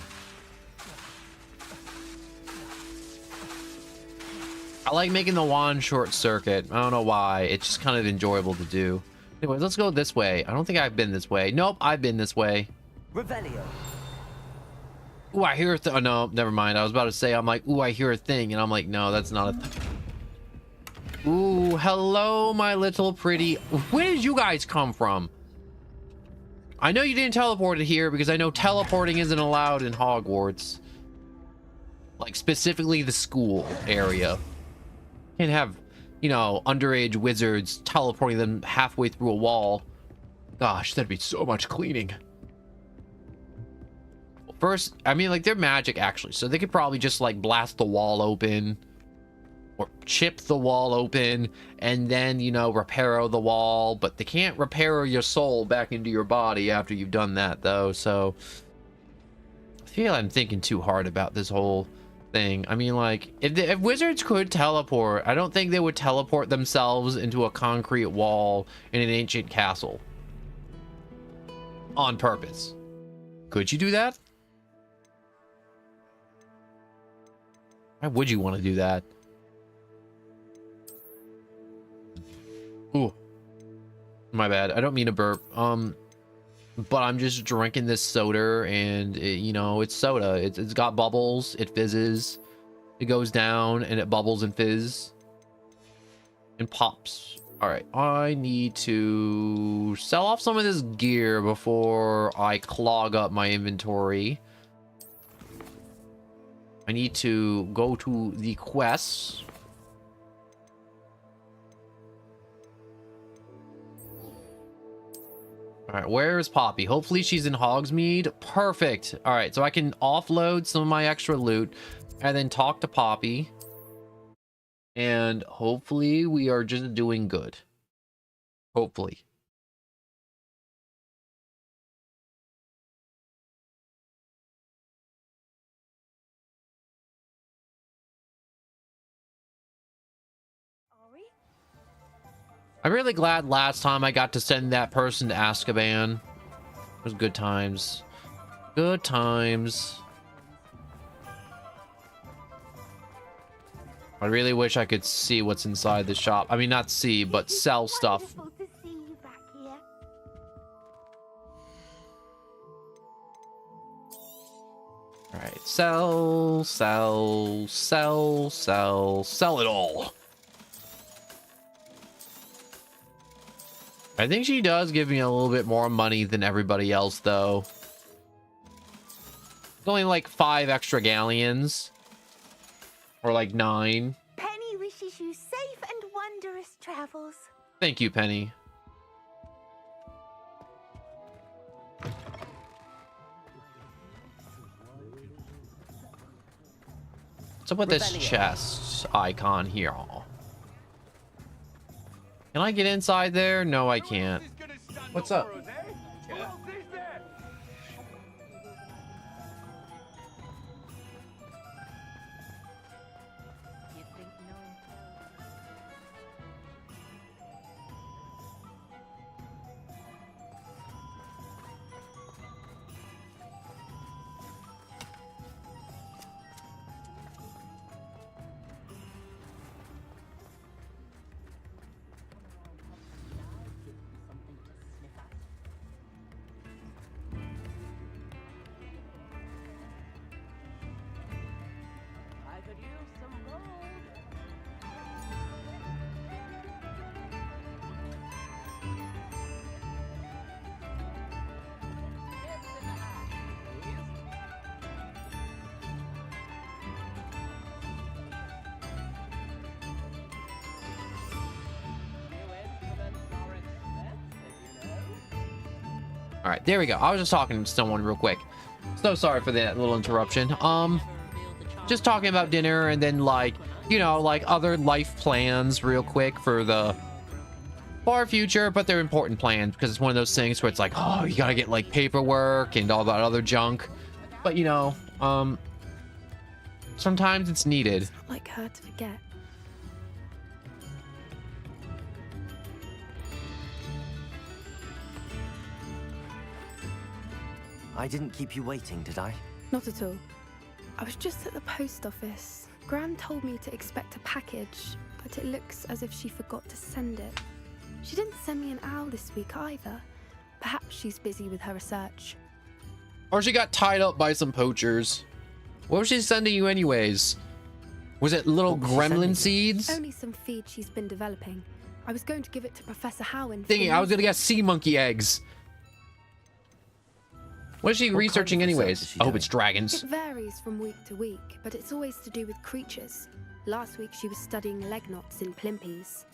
I like making the wand short circuit. I don't know why. It's just kind of enjoyable to do. Anyways, let's go this way. I don't think I've been this way. Nope, I've been this way. Revelio. Ooh, I hear a thing. Oh, no, never mind. I was about to say, I'm like, ooh, I hear a thing. And I'm like, no, that's not a thing. Ooh, hello, my little pretty. Where did you guys come from? I know you didn't teleport it here because I know teleporting isn't allowed in Hogwarts. Like, specifically the school area. Can't have, you know, underage wizards teleporting them halfway through a wall. Gosh, that'd be so much cleaning. First, I mean, like, they're magic, actually. So they could probably just, like, blast the wall open. Or chip the wall open. And then, you know, repair the wall. But they can't repair your soul back into your body after you've done that, though. So I feel I'm thinking too hard about this whole thing. I mean, like, if wizards could teleport, I don't think they would teleport themselves into a concrete wall in an ancient castle. On purpose. Could you do that? Why would you want to do that? Ooh. My bad. I don't mean to burp. But I'm just drinking this soda and it, you know, it's soda. It's got bubbles. It fizzes. It goes down and it bubbles and fizz. And pops. All right. I need to sell off some of this gear before I clog up my inventory. I need to go to the quests. All right, where is Poppy? Hopefully she's in Hogsmeade. Perfect. All right, so I can offload some of my extra loot and then talk to Poppy. And hopefully we are just doing good. Hopefully. I'm really glad last time I got to send that person to Azkaban. It was good times. Good times. I really wish I could see what's inside the shop. I mean, not see, but sell stuff. Alright, sell it all. I think she does give me a little bit more money than everybody else, though. It's only like 5 extra galleons. Or like 9. Penny wishes you safe and wondrous travels. Thank you, Penny. What's up with this chest icon here? Can I get inside there? No, I can't. What's up? All right, there we go. I was just talking to someone real quick. So sorry for that little interruption. Just talking about dinner, and then like you know, like other life plans real quick for the far future, but they're important plans because it's one of those things where it's like, oh, you gotta get like paperwork and all that other junk. But you know, sometimes it's needed. It's not like her to forget. I didn't keep you waiting, did I? Not at all. I was just at the post office. Gran told me to expect a package, but it looks as if she forgot to send it. She didn't send me an owl this week either. Perhaps she's busy with her research. Or she got tied up by some poachers. What was she sending you anyways? Was it little gremlin seeds? Only some feed she's been developing. I was going to give it to Professor Howen. Thinking I was gonna get sea monkey eggs. What is she researching anyways? I hope it's dragons. It varies from week to week, but it's always to do with creatures. Last week she was studying leg knots in plimpies.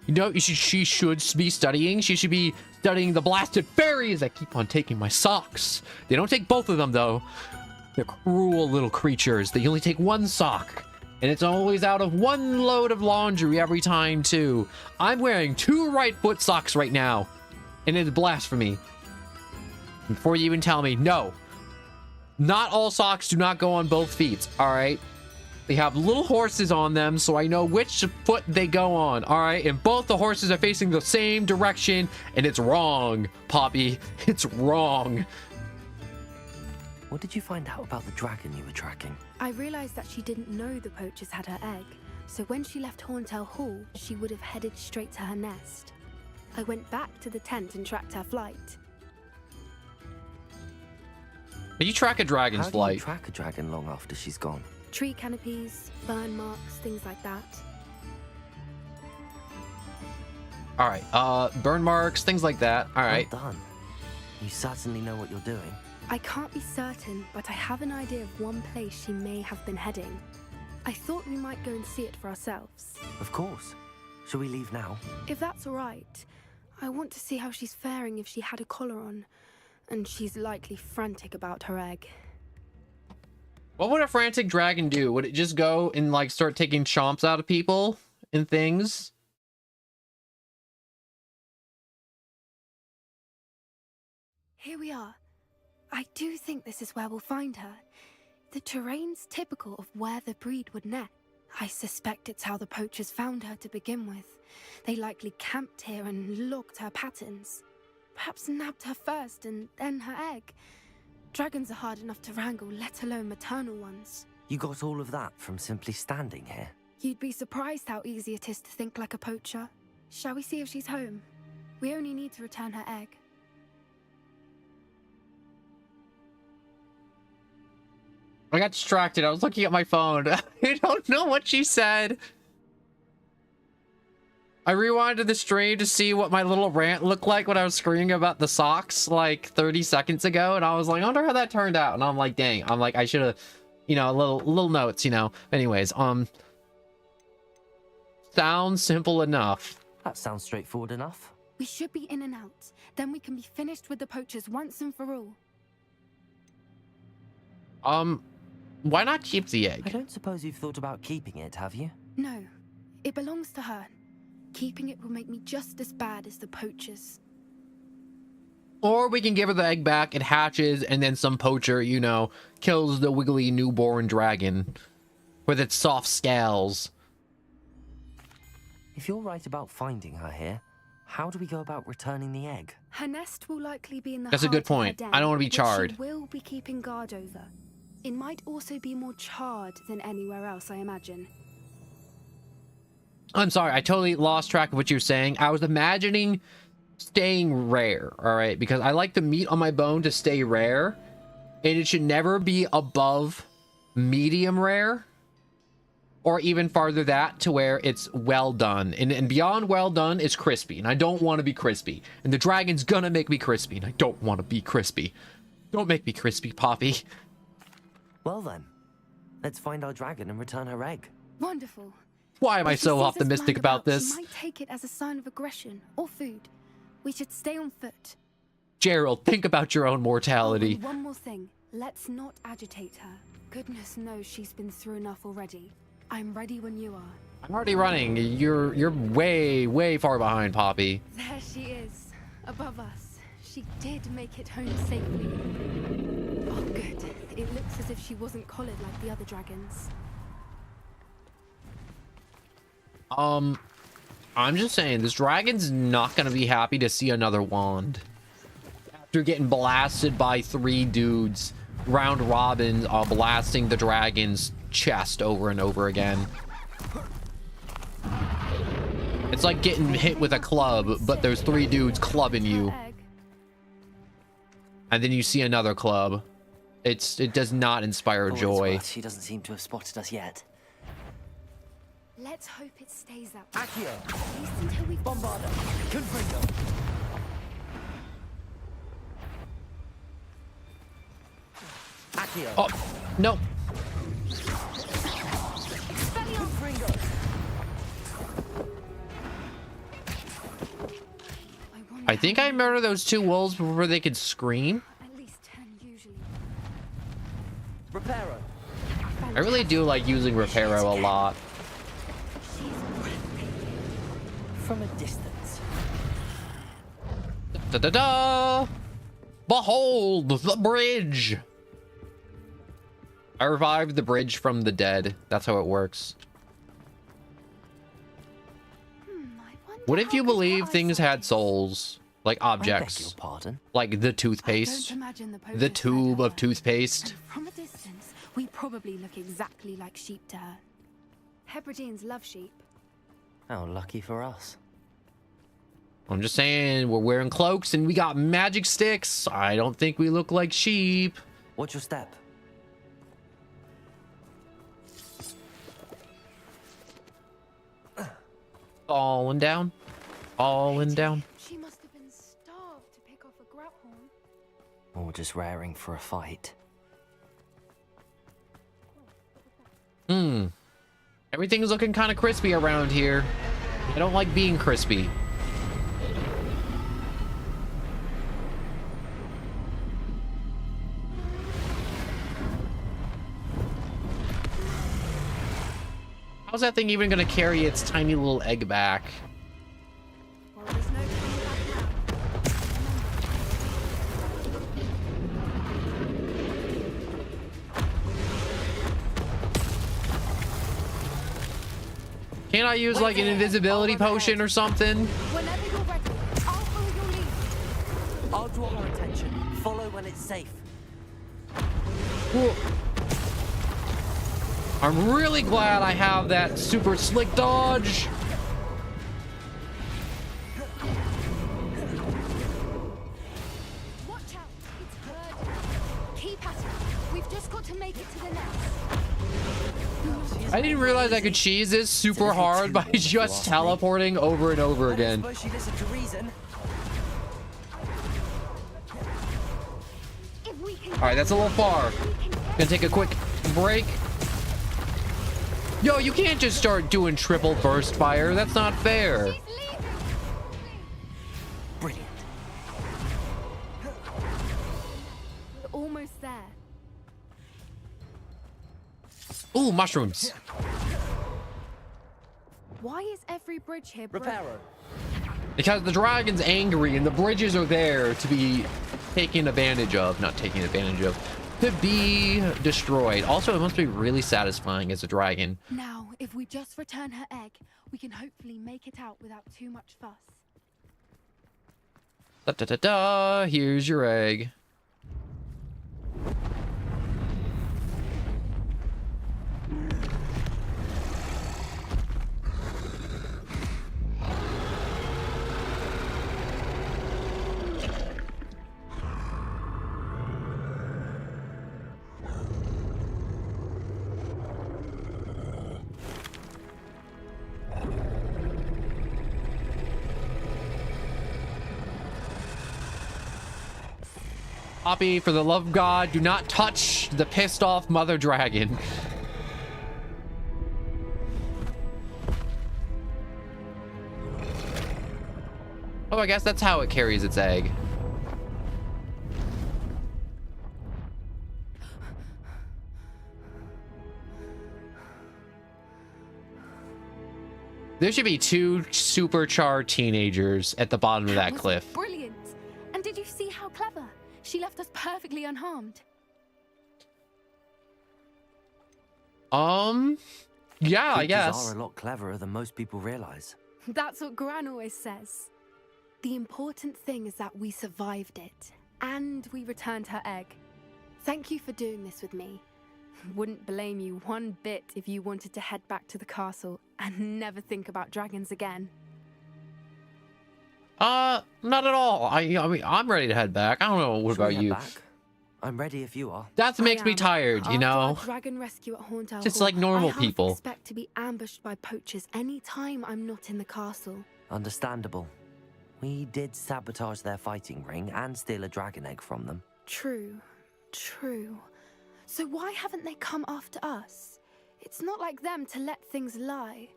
You know, she should be studying. She should be studying the blasted fairies that keep on taking my socks. They don't take both of them though. They're cruel little creatures. They only take one sock. And it's always out of one load of laundry every time too. I'm wearing 2 right foot socks right now. And it's blasphemy. Before you even tell me, no. Not all socks do not go on both feet, alright? They have little horses on them, so I know which foot they go on, alright? And both the horses are facing the same direction, and it's wrong, Poppy. It's wrong. What did you find out about the dragon you were tracking? I realized that she didn't know the poachers had her egg, so when she left Horntail Hall, she would have headed straight to her nest. I went back to the tent and tracked her flight. You track a dragon's How flight. do you track a dragon long after she's gone? Tree canopies, burn marks, things like that. Alright, burn marks, things like that. Alright. Well done. You certainly know what you're doing. I can't be certain, but I have an idea of one place she may have been heading. I thought we might go and see it for ourselves. Of course. Shall we leave now? If that's all right. I want to see how she's faring if she had a collar on. And she's likely frantic about her egg. What would a frantic dragon do? Would it just go and like start taking chomps out of people and things? Here we are. I do think this is where we'll find her. The terrain's typical of where the breed would nest. I suspect it's how the poachers found her to begin with. They likely camped here and logged her patterns. Perhaps nabbed her first and then her egg. Dragons are hard enough to wrangle, let alone maternal ones. You got all of that from simply standing here? You'd be surprised how easy it is to think like a poacher. Shall we see if she's home? We only need to return her egg. I got distracted. I was looking at my phone. I don't know what she said. I rewinded the stream to see what my little rant looked like when I was screaming about the socks like 30 seconds ago, and I was like, I wonder how that turned out. And I'm like, dang, I'm like, I should have, you know, little notes, you know. Anyways, sounds simple enough. That sounds straightforward enough. We should be in and out. Then we can be finished with the poachers once and for all. Why not keep the egg? I don't suppose you've thought about keeping it, have you? No, it belongs to her. Keeping it will make me just as bad as the poachers. Or we can give her the egg back, it hatches, and then some poacher, you know, kills the wiggly newborn dragon with its soft scales. If you're right about finding her here, how do we go about returning the egg? Her nest will likely be in the That's a good heart of her point. den, I don't want to be which charred. She will be keeping guard over. It might also be more charred than anywhere else, I imagine. I'm sorry, I totally lost track of what you were saying. I was imagining staying rare, all right? Because I like the meat on my bone to stay rare, and it should never be above medium rare, or even farther that to where it's well done. And beyond well done is crispy, and I don't want to be crispy. And the dragon's gonna make me crispy, and I don't want to be crispy. Don't make me crispy, Poppy. Well then, let's find our dragon and return her egg. Wonderful. Why am I If she so sees us optimistic lying about She this? might take it as a sign of aggression or food. We should stay on foot. Gerald, think about your own mortality. And one more thing. Let's not agitate her. Goodness knows she's been through enough already. I'm ready when you are. I'm already running. You're way far behind, Poppy. There she is, above us. She did make it home safely. Oh, good. It looks as if she wasn't collared like the other dragons. I'm just saying, this dragon's not gonna be happy to see another wand. After getting blasted by 3 dudes, round robin, blasting the dragon's chest over and over again. It's like getting hit with a club, but there's 3 dudes clubbing you. And then you see another club. It does not inspire joy. She doesn't seem to have spotted us yet. Let's hope it stays that way. Accio! At least until we've Bombarda! Confringo! Accio! Oh, no. Confringo! I think I murdered those 2 wolves before they could scream. At least 10 usually. Reparo! I really do like using Reparo a lot. From a distance. Da-da-da! Behold the bridge! I revived the bridge from the dead. That's how it works. What if you believe things had souls? Like objects. I beg your pardon? Like the toothpaste. The tube of toothpaste. And from a distance, we probably look exactly like sheep to her. Hebrideans love sheep. How lucky for us. I'm just saying, we're wearing cloaks and we got magic sticks. I don't think we look like sheep. What's your step? Falling down. Falling down. She must have been starved to pick off a grout horn. Or just raring for a fight. Everything's looking kind of crispy around here. I don't like being crispy. How's that thing even gonna carry its tiny little egg back? Well, there's no turning back now. Can't I use like an invisibility potion or something? Whenever you're ready, I'll follow your lead. I'll draw our attention. Follow when it's safe. Cool. I'm really glad I have that super slick dodge. Watch out, it's herd. Keep at it. We've just got to make it to the nest. I didn't realize I could cheese this super hard by just teleporting over and over again. I suppose she listened to reason. All right, that's a little far. Gonna take a quick break. Yo, you can't just start doing triple burst fire. That's not fair. Brilliant. We're almost there. Ooh, mushrooms. Why is every bridge here broken? Reparo. Because the dragon's angry and the bridges are there to be taken advantage of. Not taken advantage of. To be destroyed. Also, it must be really satisfying as a dragon. Now, if we just return her egg, we can hopefully make it out without too much fuss. Da-da-da-da, here's your egg. Poppy, for the love of God, do not touch the pissed off mother dragon. Oh, I guess that's how it carries its egg. There should be 2 supercharged teenagers at the bottom of that was cliff. Brilliant. And did you see how clever? She left us perfectly unharmed. Yeah, I Creatures guess. are a lot cleverer than most people realize. That's what Gran always says. The important thing is that we survived it, and we returned her egg. Thank you for doing this with me. Wouldn't blame you one bit if you wanted to head back to the castle and never think about dragons again. Not at all. I mean, I'm ready to head back. I don't know. What Shall we about head you? back? I'm ready if you are. That makes me I am. tired, you After know? our dragon rescue at Horntail Just Hall, like normal I half people. expect to be ambushed by poachers any time I'm not in the castle. Understandable. We did sabotage their fighting ring and steal a dragon egg from them. True. So why haven't they come after us? It's not like them to let things lie.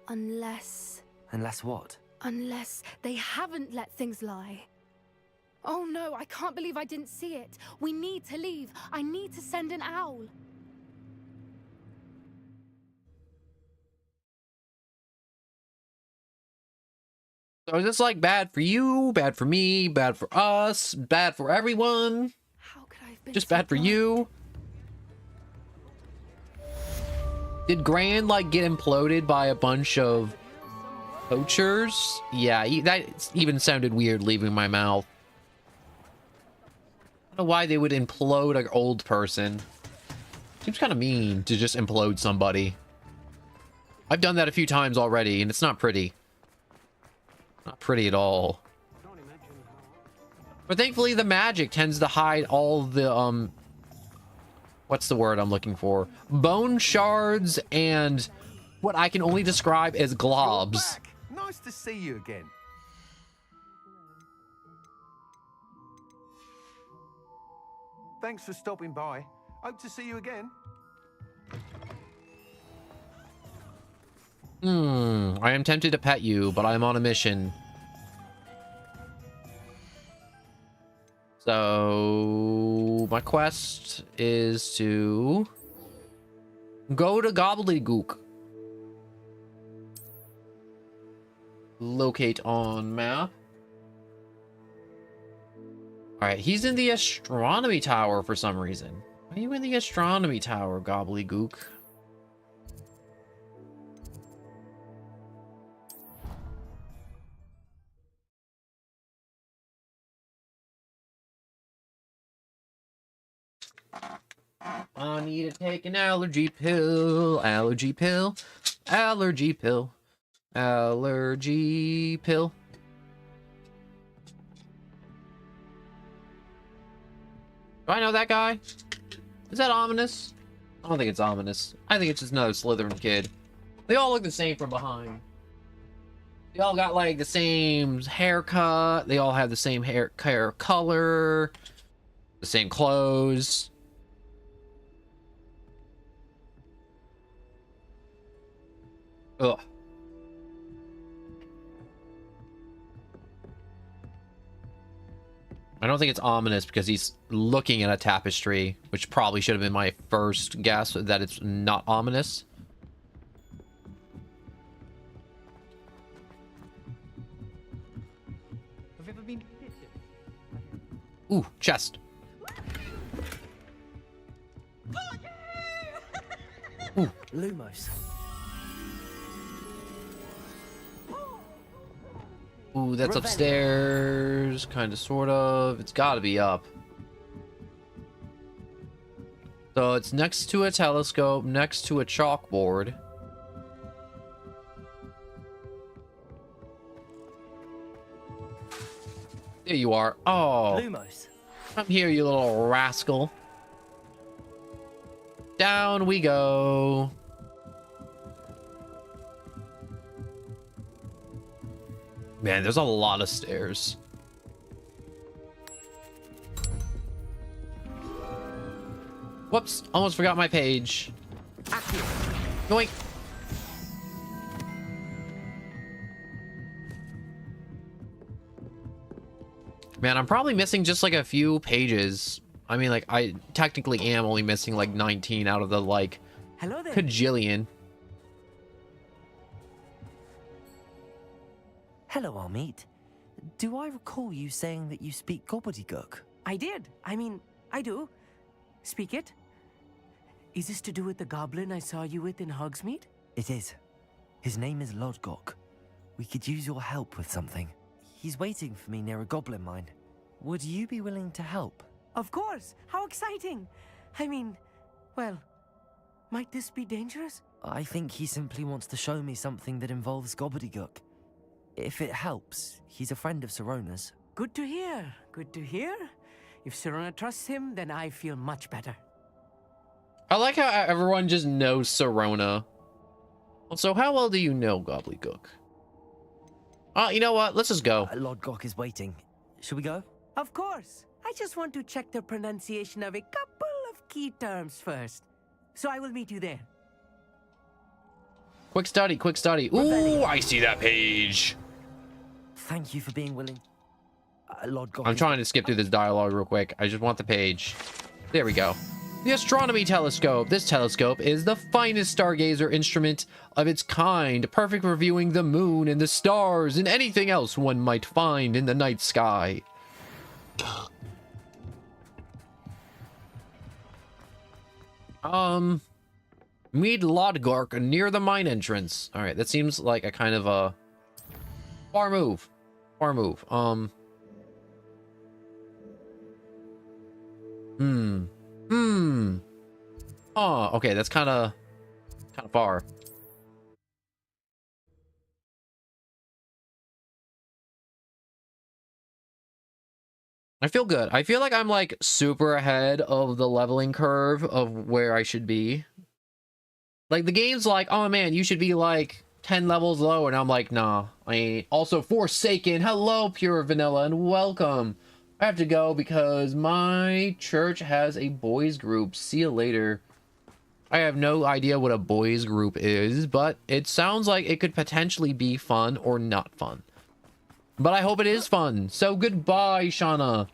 Unless Unless what? they haven't let things lie. Oh no, I can't believe I didn't see it. We need to leave. I need to send an owl. So is this like bad for you, bad for me, bad for us, bad for everyone? How could I have been Just so bad for blind? you? Did Gran like get imploded by a bunch of poachers? Yeah, that even sounded weird leaving my mouth. I don't know why they would implode an old person. Seems kind of mean to just implode somebody. I've done that a few times already, and it's not pretty. Not pretty at all. But thankfully, the magic tends to hide all the, what's the word I'm looking for? Bone shards and what I can only describe as globs. Back. Nice to see you again. Thanks for stopping by. Hope to see you again. I am tempted to pet you, but I'm on a mission. So, my quest is to go to Gobbledygook. Locate on map. Alright, he's in the astronomy tower for some reason. Why are you in the astronomy tower, Gobbledygook? I need to take an allergy pill, allergy pill, allergy pill, allergy pill. Do I know that guy? Is that ominous? I don't think it's ominous. I think it's just another Slytherin kid. They all look the same from behind. They all got like the same haircut. They all have the same hair color, the same clothes. Ugh. I don't think it's ominous because he's looking at a tapestry, which probably should have been my first guess that it's not ominous. Have you ever been bitten? Ooh, chest. Ooh, Lumos. Ooh, that's Revenge. upstairs, kind of, sort of. It's got to be up. So it's next to a telescope, next to a chalkboard. There you are. Oh, Lumos. come here, you little rascal. Down we go. Man, there's a lot of stairs. Whoops, almost forgot my page. Yoink. Man, I'm probably missing just like a few pages. I mean, like, I technically am only missing like 19 out of the like Hello there. kajillion. Hello, Amit. Do I recall you saying that you speak gobbledygook? I did. I mean, I do. Speak it. Is this to do with the goblin I saw you with in Hogsmeade? It is. His name is Lodgok. We could use your help with something. He's waiting for me near a goblin mine. Would you be willing to help? Of course. How exciting. I mean, well, might this be dangerous? I think he simply wants to show me something that involves gobbledygook. If it helps, he's a friend of Sirona's. Good to hear. Good to hear. If Sirona trusts him, then I feel much better. I like how everyone just knows Sirona. So how well do you know gobbledygook? You know what? Let's just go. Lodgok is waiting. Should we go? Of course. I just want to check the pronunciation of a couple of key terms first. So I will meet you there. Quick study, quick study. Ooh, I see that page. Thank you for being willing. Lodgok. I'm trying to skip through this dialogue real quick. I just want the page. There we go. The astronomy telescope. This telescope is the finest stargazer instrument of its kind, perfect for viewing the moon and the stars and anything else one might find in the night sky. Meet Lodgok near the mine entrance. All right, that seems like a kind of a far move. Far move. Oh, okay, that's kind of far. I feel good. I feel like I'm like super ahead of the leveling curve of where I should be. Like the game's like, oh man, you should be like 10 levels lower, and I'm like, nah, I ain't. Also, Forsaken, hello, Pure Vanilla, and welcome. I have to go because my church has a boys group. See you later. I have no idea what a boys group is, but it sounds like it could potentially be fun or not fun. But I hope it is fun. So goodbye, Shauna.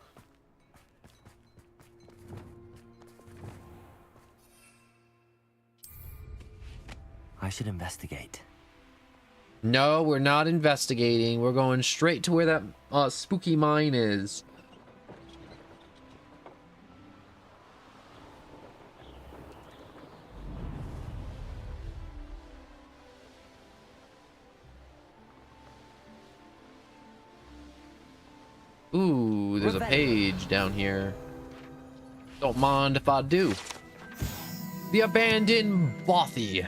I should investigate. No, we're not investigating. We're going straight to where that spooky mine is. Ooh, there's a page down here. Don't mind if I do. The abandoned bothy.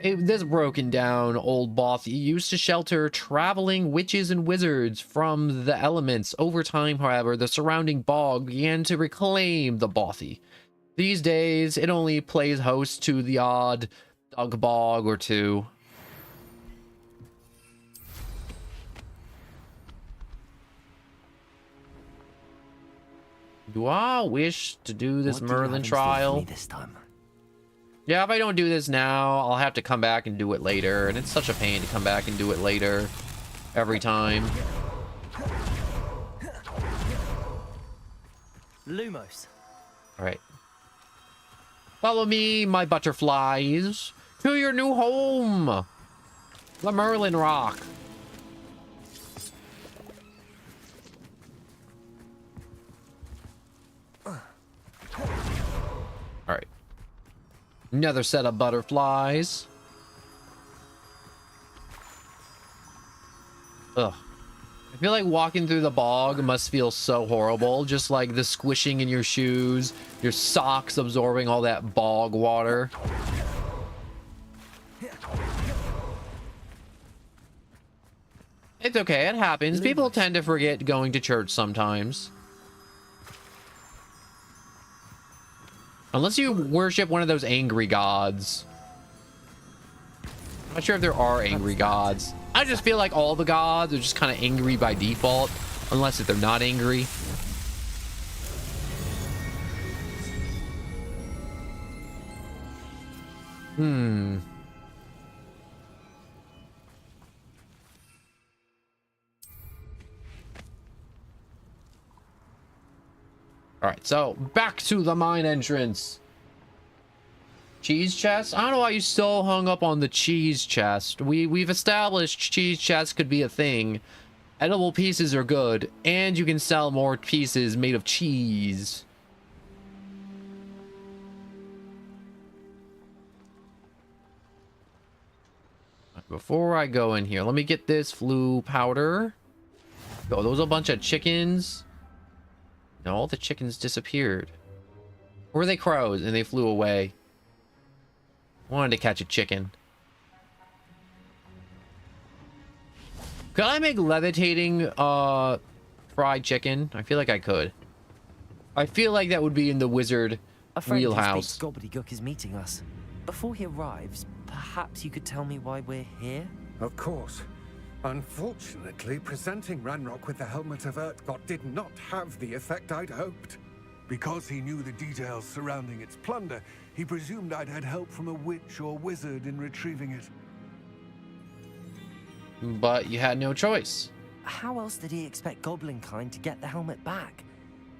This broken down old bothy used to shelter traveling witches and wizards from the elements. Over time, however, the surrounding bog began to reclaim the bothy. These days, it only plays host to the odd dug bog or two. Do I wish to do this Merlin trial? This time? Yeah, if I don't do this now, I'll have to come back and do it later. And it's such a pain to come back and do it later. Every time. Lumos. Alright. Follow me, my butterflies, to your new home. The Merlin Rock. Alright. Another set of butterflies. Ugh. I feel like walking through the bog must feel so horrible. Just like the squishing in your shoes, your socks absorbing all that bog water. It's okay, it happens. People tend to forget going to church sometimes. Unless you worship one of those angry gods. I'm not sure if there are angry gods. I just feel like all the gods are just kind of angry by default. Unless if they're not angry. Alright, so back to the mine entrance. Cheese chest? I don't know why you still hung up on the cheese chest. We've established cheese chest could be a thing. Edible pieces are good, and you can sell more pieces made of cheese. Before I go in here, let me get this flu powder. Oh, those are a bunch of chickens. No, all the chickens disappeared. Or were they crows and they flew away? Wanted to catch a chicken. Could I make levitating fried chicken? I feel like I could. I feel like that would be in the wizard A friend who wheelhouse. speaks gobbledygook is meeting us. Before he arrives, perhaps you could tell me why we're here? Of course. Unfortunately, presenting Ranrock with the Helmet of Urtkot did not have the effect I'd hoped. Because he knew the details surrounding its plunder, he presumed I'd had help from a witch or wizard in retrieving it. But you had no choice. How else did he expect Goblinkind to get the helmet back?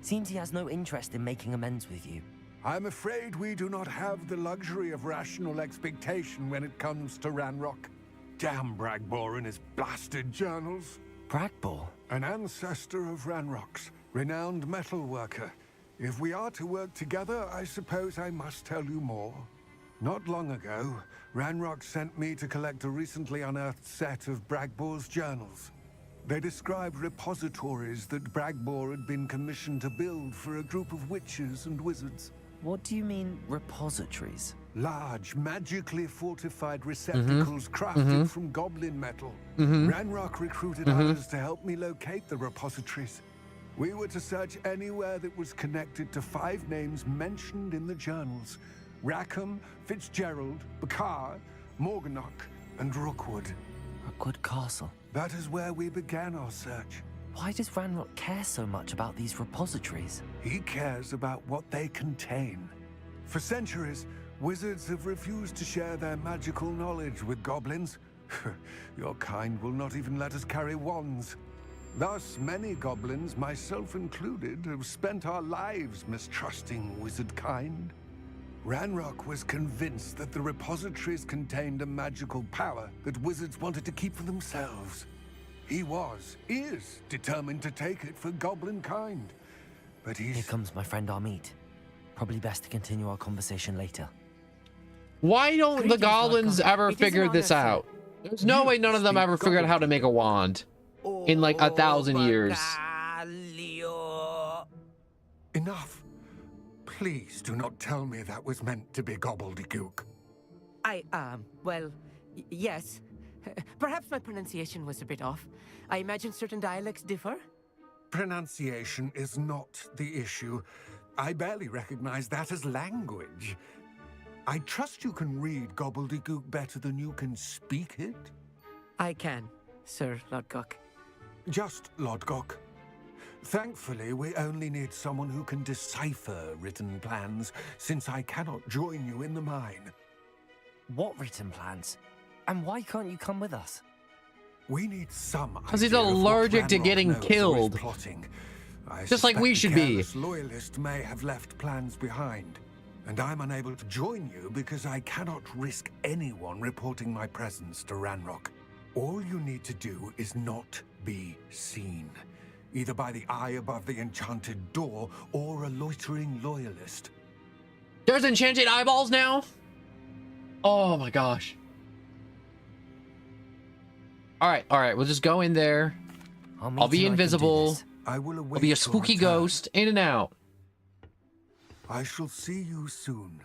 Seems he has no interest in making amends with you. I'm afraid we do not have the luxury of rational expectation when it comes to Ranrock. Damn Bragbor and his blasted journals. Bragbor? An ancestor of Ranrock's, renowned metal worker. If we are to work together, I suppose I must tell you more. Not long ago, Ranrock sent me to collect a recently unearthed set of Bragbor's journals. They described repositories that Bragbor had been commissioned to build for a group of witches and wizards. What do you mean, repositories? Large, magically fortified receptacles crafted from goblin metal. Ranrock recruited others to help me locate the repositories. We were to search anywhere that was connected to 5 names mentioned in the journals. Rackham, Fitzgerald, Bakar, Morganach, and Rookwood. Rookwood Castle. That is where we began our search. Why does Ranrock care so much about these repositories? He cares about what they contain. For centuries, wizards have refused to share their magical knowledge with goblins. Your kind will not even let us carry wands. Thus, many goblins, myself included, have spent our lives mistrusting wizard kind. Ranrock was convinced that the repositories contained a magical power that wizards wanted to keep for themselves. He is determined to take it for goblin kind. But Here comes my friend Amit. Probably best to continue our conversation later. Why don't the goblins ever figure this out? There's no way none of them ever figured out how to make a wand in like 1,000 years. Enough. Please do not tell me that was meant to be gobbledygook. Well, yes. Perhaps my pronunciation was a bit off. I imagine certain dialects differ? Pronunciation is not the issue. I barely recognize that as language. I trust you can read gobbledygook better than you can speak it? I can, Sir Lodgok. Just Lodgok. Thankfully, we only need someone who can decipher written plans, since I cannot join you in the mine. What written plans? And why can't you come with us? We need some Because he's idea of what allergic to Ranrock getting knows or is killed. plotting. I Just like we suspect should the be. careless loyalist may have left plans behind, and I'm unable to join you because I cannot risk anyone reporting my presence to Ranrock. All you need to do is not be seen, either by the eye above the enchanted door or a loitering loyalist. There's enchanted eyeballs now? Oh my gosh. All right, we'll just go in there. I'll be invisible. I will await I'll be a your spooky return. ghost, in and out. I shall see you soon.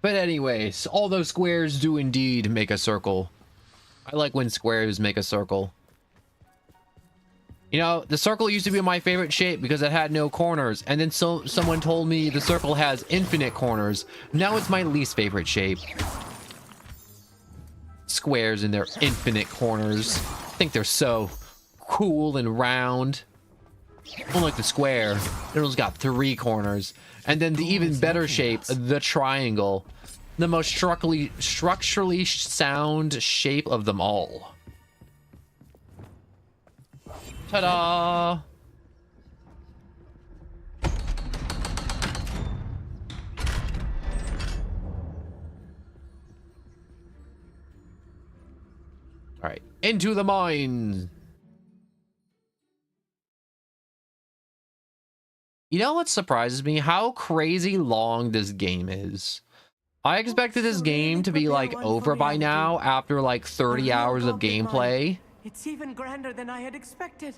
But anyways, all those squares do indeed make a circle. I like when squares make a circle. You know, the circle used to be my favorite shape because it had no corners, and then someone told me the circle has infinite corners. Now it's my least favorite shape. Squares and their infinite corners. I think they're so cool and round. Unlike the square, it's got 3 corners. And then the even better shape, the triangle. The most structurally sound shape of them all. Ta-da! All right, into the mine. You know what surprises me? How crazy long this game is. I expected this game to be like over by now after like 30 hours of gameplay. It's even grander than I had expected.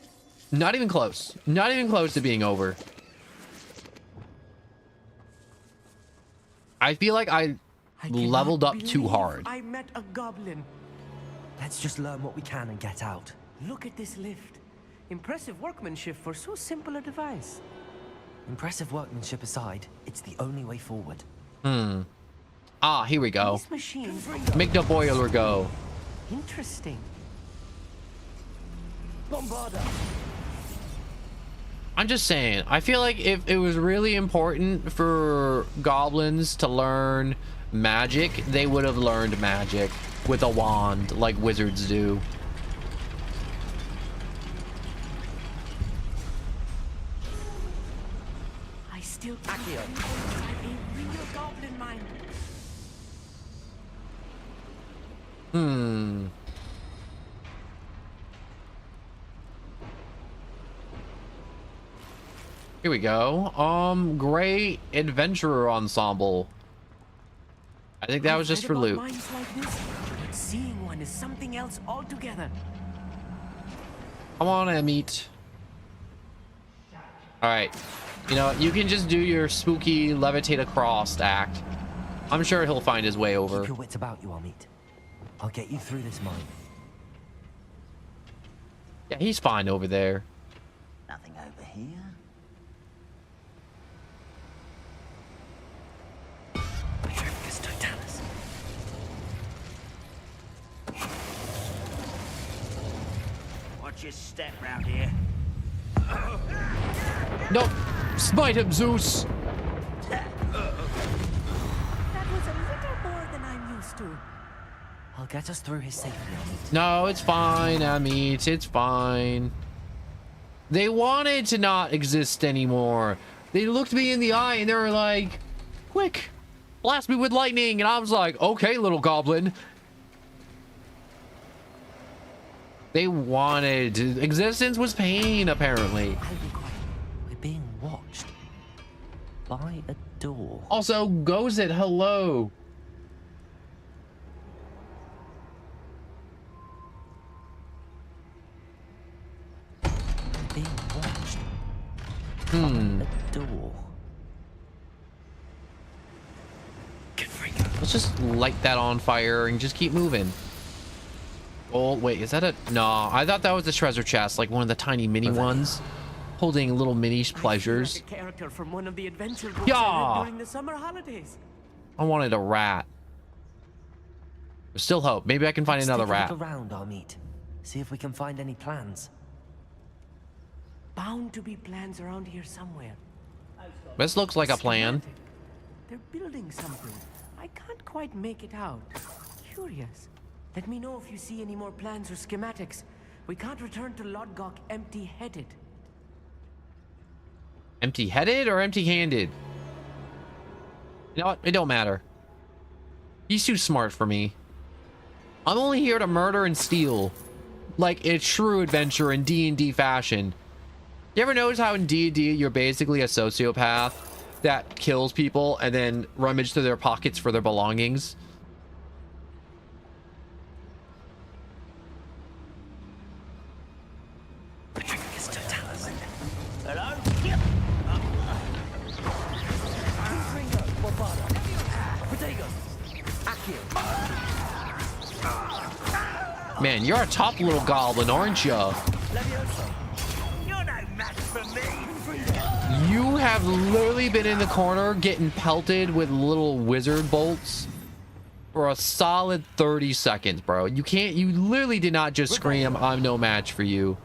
Not even close. Not even close to being over. I feel like I leveled up too hard. I met a goblin. Let's just learn what we can and get out. Look at this lift. Impressive workmanship for so simple a device. Impressive workmanship aside, it's the only way forward. Ah, here we go. These machines Make the boiler go. interesting. Bombarda. I'm just saying, I feel like if it was really important for goblins to learn magic, they would have learned magic with a wand like wizards do. I still feel inside a real goblin mind. Here we go. Great adventurer ensemble. I think that was just for loot. Minds like this, but seeing one is something else altogether. Come on, Emmett. All right. You know, you can just do your spooky levitate across act. I'm sure he'll find his way over. Keep your wits about you, Amit. I'll get you through this mine. Yeah, he's fine over there. Nothing over here. Watch your step round here. No, smite him, Zeus. That was a little more than I'm used to. I'll get us through his safety, Amit. No, it's fine, Amit. It's fine. They wanted to not exist anymore. They looked me in the eye and they were like, quick, blast me with lightning. And I was like, okay, little goblin. They wanted existence was pain, apparently. I'll be quiet. We're being watched by a door. Also, goes it hello. Being watched by a door. Let's just light that on fire and just keep moving. Oh, wait, is that a... No, I thought that was the treasure chest, like one of the tiny mini ones. Holding little mini pleasures. Like a character from one of the adventure books Yeah. I read during the summer holidays. I wanted a rat. There's still hope. Maybe I can find another rat. Look around, Amit. See if we can find any plans. Bound to be plans around here somewhere. This looks like a plan. They're building something. I can't quite make it out. Curious. Let me know if you see any more plans or schematics. We can't return to Lodgok empty-headed. Empty-headed or empty-handed? You know what? It don't matter. He's too smart for me. I'm only here to murder and steal. Like a true adventure in D&D fashion. You ever notice how in D&D you're basically a sociopath that kills people and then rummage through their pockets for their belongings? Man, you're a top little goblin, aren't you? You're no match for me. You have literally been in the corner getting pelted with little wizard bolts for a solid 30 seconds, bro. You literally did not just scream, I'm no match for you.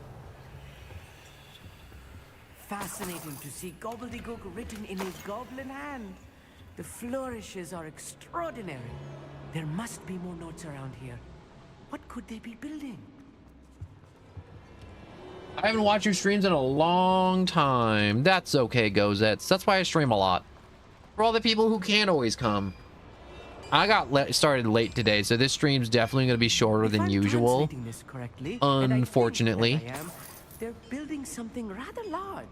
Fascinating to see gobbledygook written in a goblin hand. The flourishes are extraordinary. There must be more notes around here. What could they be building? I haven't watched your streams in a long time. That's okay, Gozets. That's why I stream a lot. For all the people who can't always come. I got started late today, so this stream's definitely going to be shorter than usual. This correctly, Unfortunately. and I think that I am, they're building something rather large.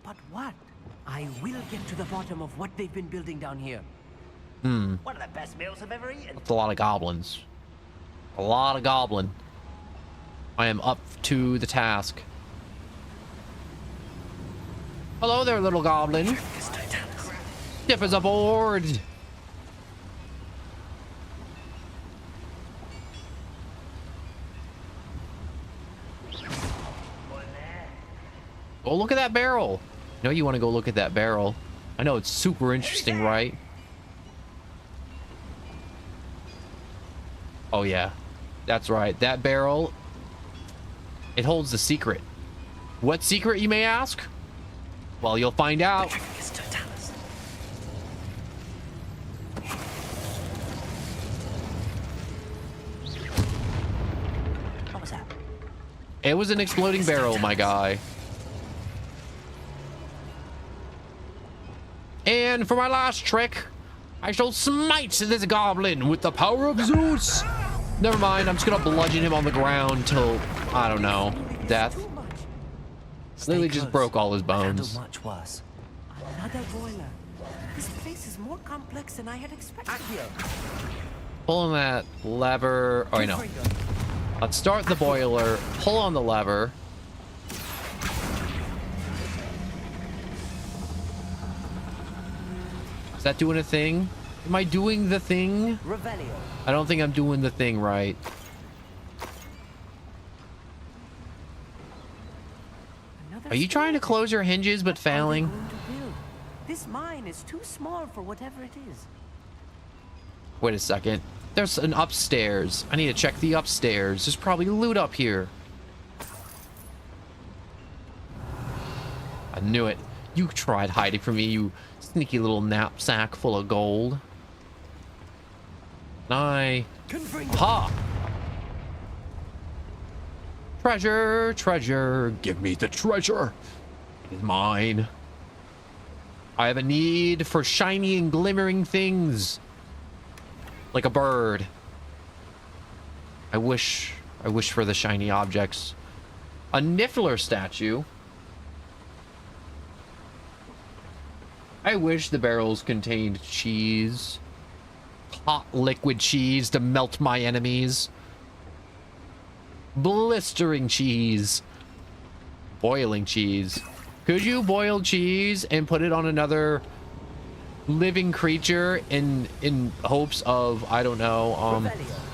But what? I will get to the bottom of what they've been building down here. One of the best meals I've ever eaten. That's a lot of goblins. A lot of goblin. I am up to the task. Hello there, little goblin. Dip is aboard. Oh, look at that barrel. I know you want to go look at that barrel. I know it's super interesting, right? Oh, yeah. That's right. That barrel, it holds the secret. What secret, you may ask? Well, you'll find out. What was that? It was an exploding barrel, my guy. And for my last trick, I shall smite this goblin with the power of Zeus. Never mind, I'm just gonna bludgeon him on the ground till, I don't know, death. Literally just broke all his bones. Much worse. Another boiler. This place is more complex than I had expected. Pulling that lever. Oh, I know. Let's start the boiler. Pull on the lever. Is that doing a thing? Am I doing the thing? I don't think I'm doing the thing right. Are you trying to close your hinges but failing? This mine is too small for whatever it is. Wait a second. There's an upstairs. I need to check the upstairs. There's probably loot up here. I knew it. You tried hiding from me, you sneaky little knapsack full of gold. Ha! Treasure, treasure, give me the treasure. It is mine. I have a need for shiny and glimmering things. Like a bird. I wish for the shiny objects. A Niffler statue. I wish the barrels contained cheese. Hot liquid cheese to melt my enemies. Blistering cheese. Boiling cheese. Could you boil cheese and put it on another living creature in hopes of, I don't know,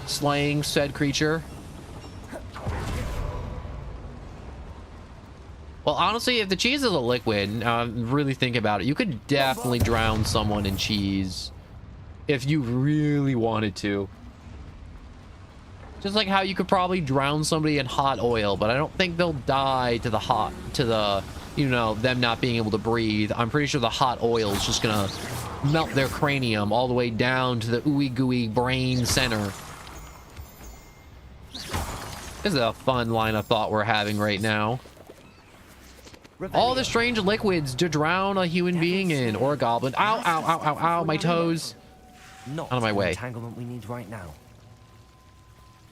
slaying said creature? Well, honestly, if the cheese is a liquid, really think about it. You could definitely drown someone in cheese if you really wanted to. Just like how you could probably drown somebody in hot oil, but I don't think they'll die to the you know, them not being able to breathe. I'm pretty sure the hot oil is just gonna melt their cranium all the way down to the ooey gooey brain center. This is a fun line of thought we're having right now. All the strange liquids to drown a human being in, or a goblin. Ow, ow, ow, ow, ow, my toes. Out of my way. Entanglement we need right now.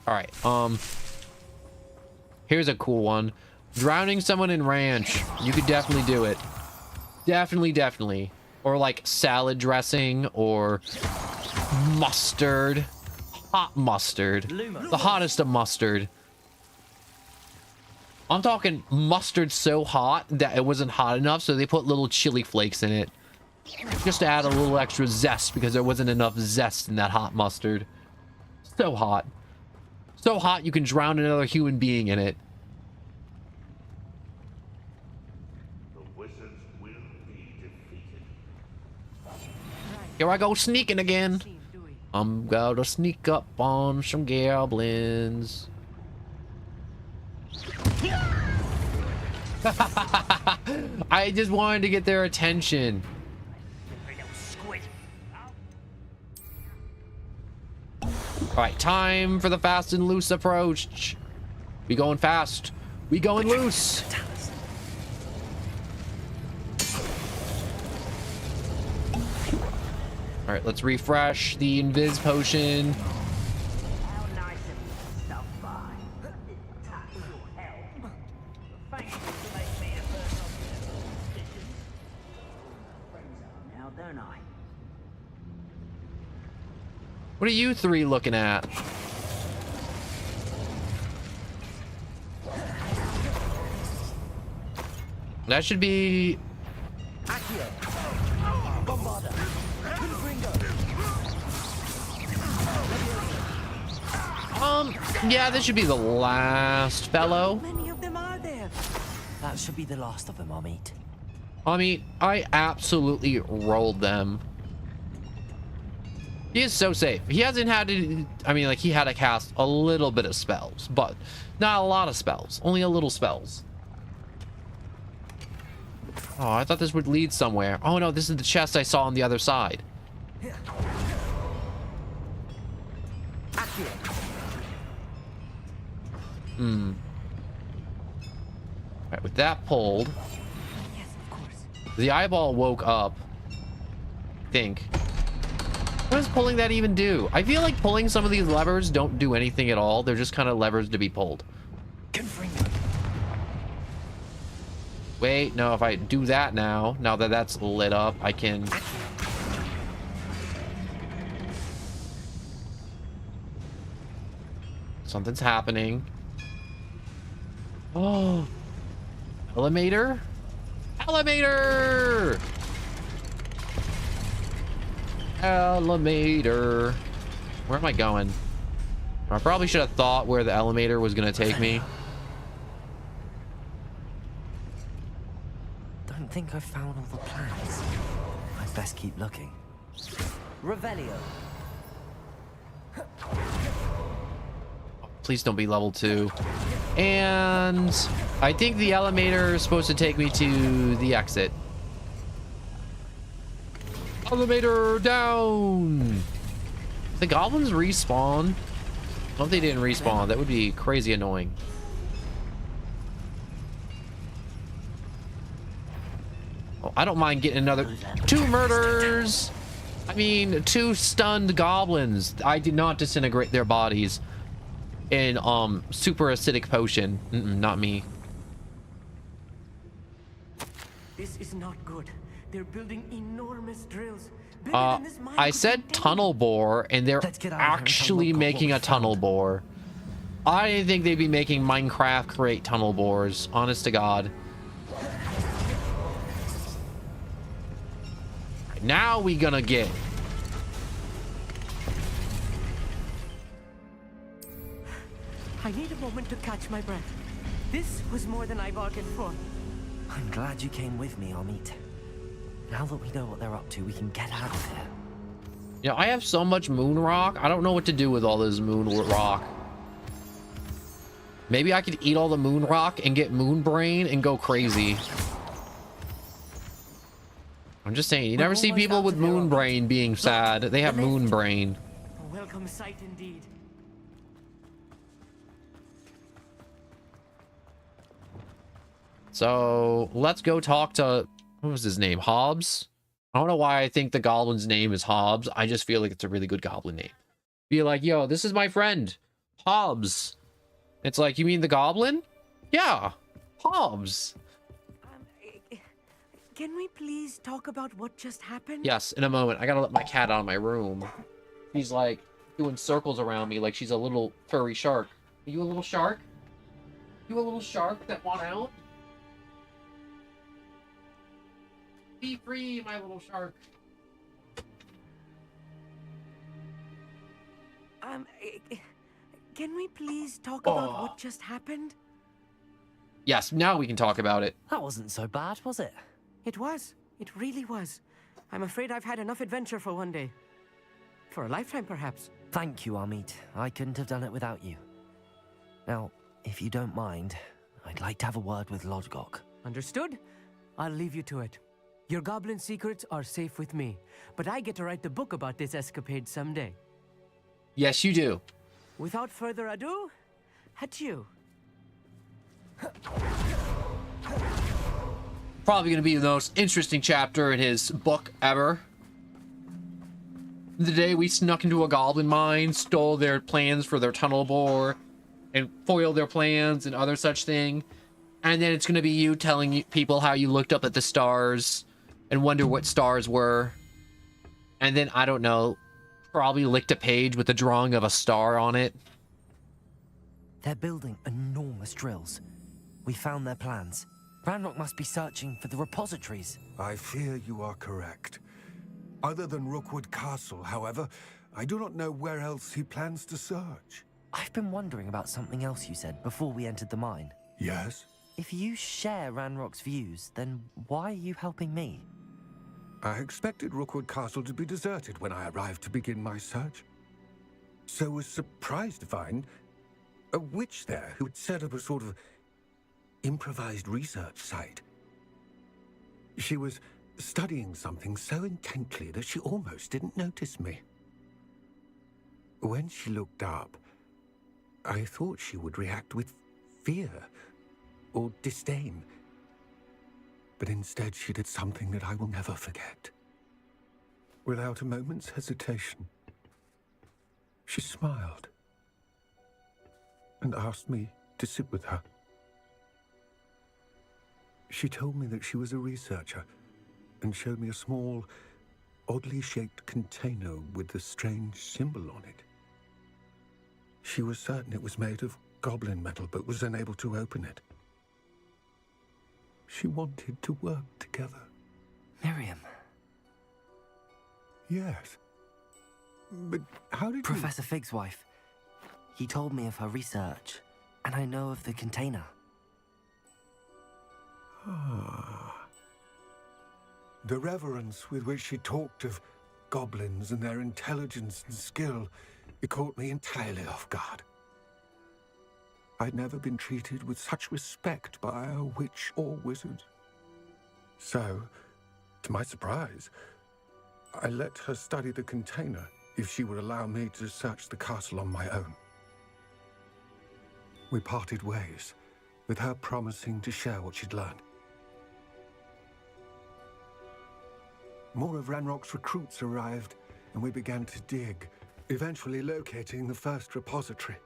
All right, here's a cool one. Drowning someone in ranch. You could definitely do it. Definitely. Or like salad dressing or mustard. Hot mustard. The hottest of mustard. I'm talking mustard so hot that it wasn't hot enough, so they put little chili flakes in it. Just to add a little extra zest because there wasn't enough zest in that hot mustard. So hot. So hot you can drown another human being in it. Here I go sneaking again. I'm gonna sneak up on some goblins. I just wanted to get their attention. All right, time for the fast and loose approach. We going fast. We going loose. All right, let's refresh the invis potion. How nice of you to stop by. Tax your help. Thank you to make me a personal decision. Friends are now, don't I? What are you three looking at? That should be... Yeah, this should be the last fellow. How many of them are there? That should be the last of them, Amit. I mean, I absolutely rolled them. He is so safe. He hasn't had to... I mean, like, he had to cast a little bit of spells, but not a lot of spells. Only a little spells. Oh, I thought this would lead somewhere. Oh, no, this is the chest I saw on the other side. Hmm. Alright, with that pulled... Yes, of course. The eyeball woke up. I think. What does pulling that even do? I feel like pulling some of these levers don't do anything at all. They're just kind of levers to be pulled. Wait, no, if I do that now that that's lit up, I can... Something's happening. Oh. Elevator? Elevator! Elevator. Where am I going? I probably should have thought where the elevator was going to take me. Don't think I've found all the plans. I'd best keep looking. Revelio. Please don't be level 2. And I think the elevator is supposed to take me to the exit. Elevator down. The goblins respawn. I hope they didn't respawn. That would be crazy annoying. Oh, I don't mind getting another 2 murders. I mean, 2 stunned goblins. I did not disintegrate their bodies in super acidic potion. Not me. This is not good. They're building enormous drills. Bigger than this mine I could said contain. tunnel bore, and they're actually making a tunnel bore. I didn't think they'd be making Minecraft create tunnel bores. Honest to God. Now we gonna get... I need a moment to catch my breath. This was more than I bargained for. I'm glad you came with me, Amit. Now that we know what they're up to, we can get out of here. You know, I have so much moon rock. I don't know what to do with all this moon rock. Maybe I could eat all the moon rock and get moon brain and go crazy. I'm just saying, you never see people with moon brain being sad. They have moon brain. A welcome sight indeed. So let's go talk to, what was his name? Hobbs? I don't know why I think the goblin's name is Hobbs. I just feel like it's a really good goblin name. Be like, yo, this is my friend, Hobbs. It's like, you mean the goblin? Yeah, Hobbs. Can we please talk about what just happened? Yes, in a moment. I gotta let my cat out of my room. She's like doing circles around me like she's a little furry shark. Are you a little shark? You a little shark that want out? Be free, my little shark. Can we please talk about what just happened? Yes, now we can talk about it. That wasn't so bad, was it? It was. It really was. I'm afraid I've had enough adventure for one day. For a lifetime, perhaps. Thank you, Amit. I couldn't have done it without you. Now, if you don't mind, I'd like to have a word with Lodgok. Understood? I'll leave you to it. Your goblin secrets are safe with me, but I get to write the book about this escapade someday. Yes, you do. Without further ado, adieu. Probably going to be the most interesting chapter in his book ever. The day we snuck into a goblin mine, stole their plans for their tunnel bore, and foiled their plans and other such thing. And then it's gonna be you telling people how you looked up at the stars and wonder what stars were. And then, I don't know, probably licked a page with a drawing of a star on it. They're building enormous drills. We found their plans. Ranrock must be searching for the repositories. I fear you are correct. Other than Rookwood Castle, however, I do not know where else he plans to search. I've been wondering about something else you said before we entered the mine. Yes? If you share Ranrock's views, then why are you helping me? I expected Rookwood Castle to be deserted when I arrived to begin my search. So was surprised to find a witch there who had set up a sort of improvised research site. She was studying something so intently that she almost didn't notice me. When she looked up, I thought she would react with fear or disdain. But instead she did something that I will never forget. Without a moment's hesitation, she smiled and asked me to sit with her. She told me that she was a researcher and showed me a small, oddly shaped container with a strange symbol on it. She was certain it was made of goblin metal, but was unable to open it. She wanted to work together. Miriam. Yes. But how did Professor Fig's wife. He told me of her research, and I know of the container. Ah. The reverence with which she talked of goblins and their intelligence and skill, it caught me entirely off guard. I'd never been treated with such respect by a witch or wizard. So, to my surprise, I let her study the container if she would allow me to search the castle on my own. We parted ways, with her promising to share what she'd learned. More of Ranrock's recruits arrived, and we began to dig, eventually locating the first repository.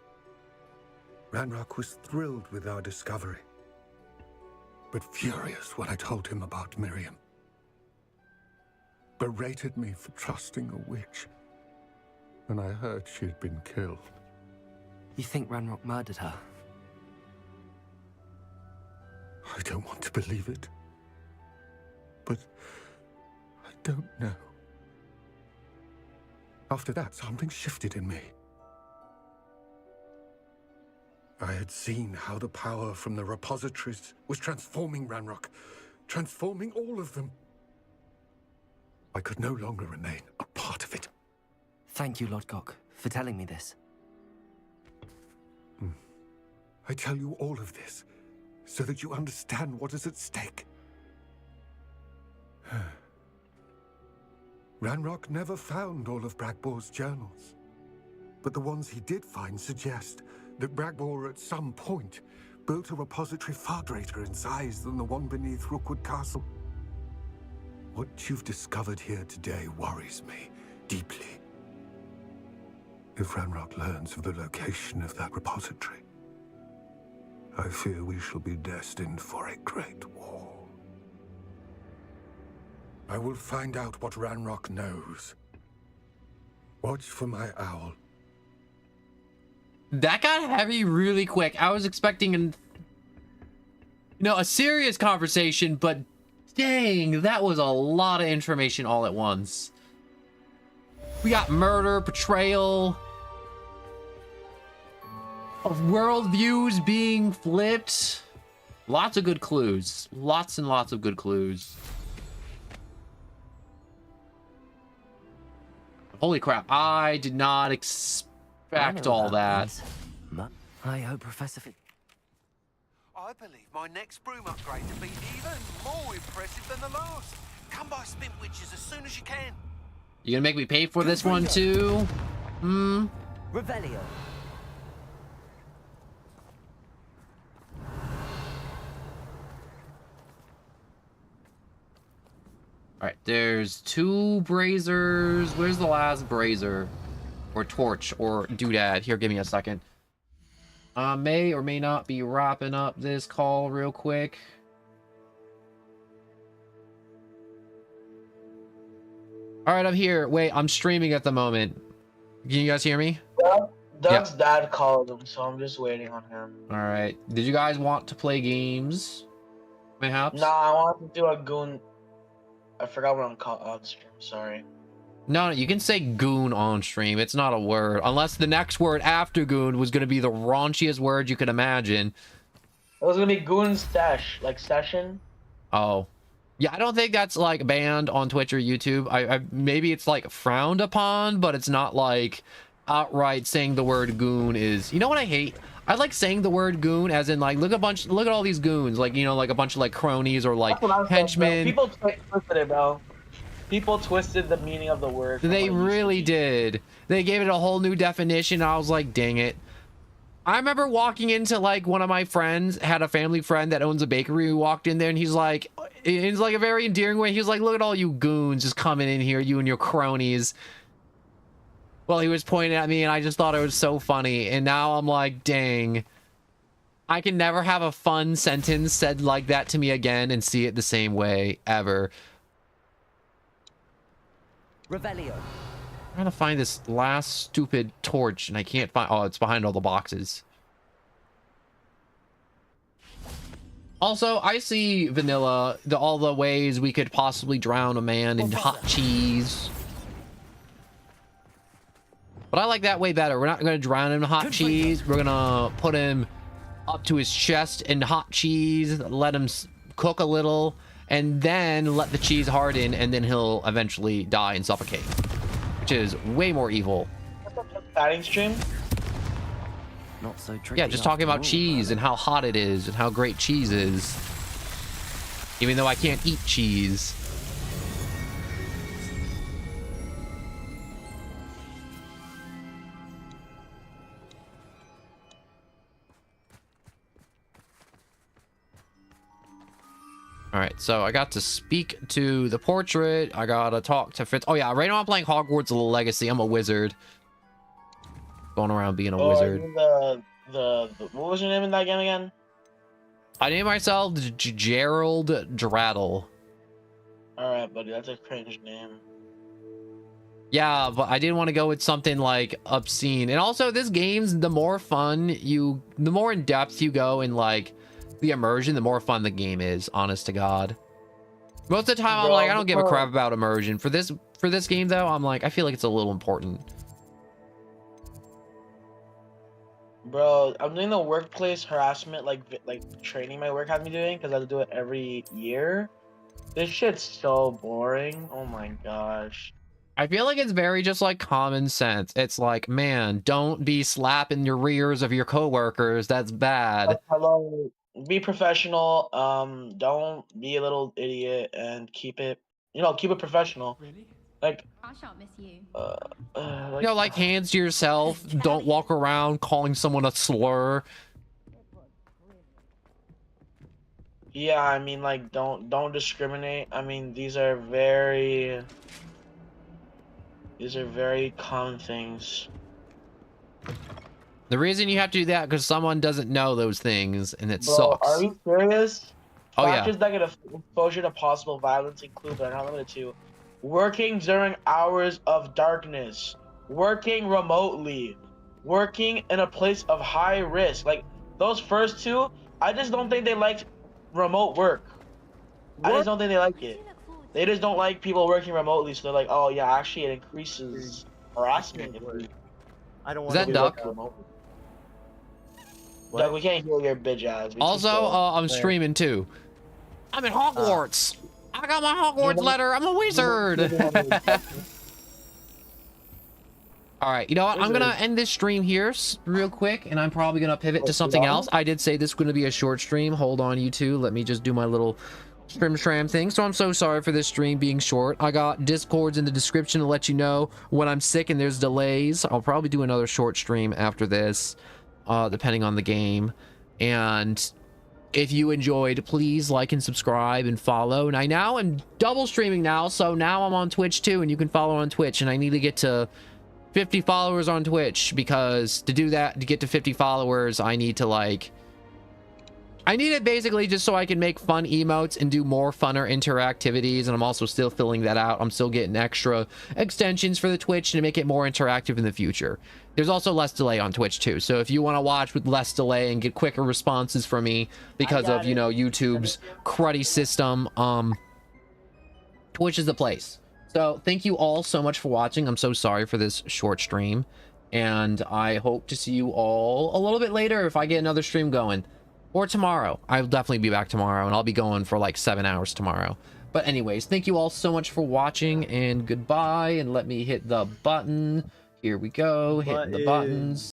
Ranrock was thrilled with our discovery, but furious when I told him about Miriam. Berated me for trusting a witch, and I heard she had been killed. You think Ranrock murdered her? I don't want to believe it, but I don't know. After that, something shifted in me. I had seen how the power from the repositories was transforming Ranrock, transforming all of them. I could no longer remain a part of it. Thank you, Lodgok, for telling me this. I tell you all of this so that you understand what is at stake. Ranrock never found all of Bragbor's journals, but the ones he did find suggest that Bragbor at some point built a repository far greater in size than the one beneath Rookwood Castle. What you've discovered here today worries me deeply. If Ranrock learns of the location of that repository, I fear we shall be destined for a great war. I will find out what Ranrock knows. Watch for my owl. That got heavy really quick. I was expecting a serious conversation, but dang, that was a lot of information all at once. We got murder, betrayal, of worldviews being flipped. Lots of good clues. Lots and lots of good clues. Holy crap, I did not expect all that. I hope Professor Fig... I believe my next broom upgrade to be even more impressive than the last. Come by Spin Witches as soon as you can. You gonna make me pay for this one too? Revelio. All right, there's 2 brazers. Where's the last brazier? Or torch or doodad? Here, give me a second. May or may not be wrapping up this call real quick. All right, I'm here. Wait, I'm streaming at the moment. Can you guys hear me? Doug's dad called him, so I'm just waiting on him. All right. Did you guys want to play games? Mayhaps? Nah, I want to do a goon. I forgot what I'm called on stream. Sorry. No, you can say goon on stream. It's not a word. Unless the next word after goon was going to be the raunchiest word you could imagine. It was going to be goon stash, like session. Oh. Yeah, I don't think that's like banned on Twitch or YouTube. I maybe it's like frowned upon, but it's not like outright saying the word goon is. You know what I hate? I like saying the word goon as in like look at all these goons, like, you know, like a bunch of like cronies or like henchmen. People twisted it, bro. People twisted the meaning of the word. They really did. They gave it a whole new definition. I was like, dang it. I remember walking into like one of my friends had a family friend that owns a bakery. We walked in there and he's like a very endearing way. He was like, look at all you goons just coming in here, you and your cronies. Well, he was pointing at me and I just thought it was so funny. And now I'm like, dang, I can never have a fun sentence said like that to me again and see it the same way ever. Revelio. I'm trying to find this last stupid torch and I can't find. Oh, it's behind all the boxes. Also, I see vanilla, all the ways we could possibly drown a man in hot cheese. But I like that way better. We're not going to drown him in hot cheese. We're going to put him up to his chest in hot cheese, let him cook a little, and then let the cheese harden, and then he'll eventually die and suffocate. Which is way more evil. Batting stream? Not so tricky. Yeah, just talking about cheese and how hot it is and how great cheese is. Even though I can't eat cheese. All right, so I got to speak to the portrait. I got to talk to Fritz. Oh yeah, right now I'm playing Hogwarts Legacy. I'm a wizard. Going around being a wizard. What was your name in that game again? I named myself Gerald Draddle. Alright, buddy, that's a cringe name. Yeah, but I didn't want to go with something like obscene. And also, this game's the more in depth you go in like the immersion, the more fun the game is, honest to God. Most of the time, I'm like, I don't give a crap about immersion. For this game, though, I'm like, I feel like it's a little important. Bro, I'm doing the workplace harassment, like training my work has me doing, because I have to do it every year. This shit's so boring. Oh my gosh. I feel like it's very just like common sense. It's like, man, don't be slapping your rears of your coworkers. That's bad. Hello. Be professional. Don't be a little idiot and keep it professional. Really? Like, I shan't miss you. You know, like hands to yourself. Don't walk around calling someone a slur. Yeah, I mean, like, don't discriminate. I mean, these are very common things. The reason you have to do that because someone doesn't know those things, and it Bro, sucks. Are you serious? Oh, Factors yeah. that get exposure to possible violence include, but are not limited to, working during hours of darkness, working remotely, working in a place of high risk. Like, those first two, I just don't think they like remote work. I just don't think they like it. They just don't like people working remotely, so they're like, oh yeah, actually it increases harassment. I don't Is that Duck? Duck, we can't hear your bitch ass. Also, I'm streaming too. I'm in Hogwarts. I got my Hogwarts letter. I'm a wizard. All right, you know what? I'm gonna end this stream here real quick, and I'm probably gonna pivot to something else. I did say this is gonna be a short stream. Hold on, you two. Let me just do my little stram thing. So I'm so sorry for this stream being short. I got Discords in the description to let you know when I'm sick and there's delays. I'll probably do another short stream after this, depending on the game. And If you enjoyed, please like and subscribe and follow. And I now am double streaming now, so now I'm on Twitch too, and you can follow on Twitch. And I need to get to 50 followers on Twitch, because to do that, to get to 50 followers, I need to like... I need it basically just so I can make fun emotes and do more funner interactivities, and I'm also still filling that out. I'm still getting extra extensions for the Twitch to make it more interactive in the future. There's also less delay on Twitch too, so if you want to watch with less delay and get quicker responses from me because of, you know, YouTube's cruddy system, Twitch is the place. So thank you all so much for watching. I'm so sorry for this short stream, and I hope to see you all a little bit later if I get another stream going. Or tomorrow. I'll definitely be back tomorrow, and I'll be going for like 7 hours tomorrow. But anyways, thank you all so much for watching, and goodbye. And let me hit the button. Here we go. Hitting the buttons.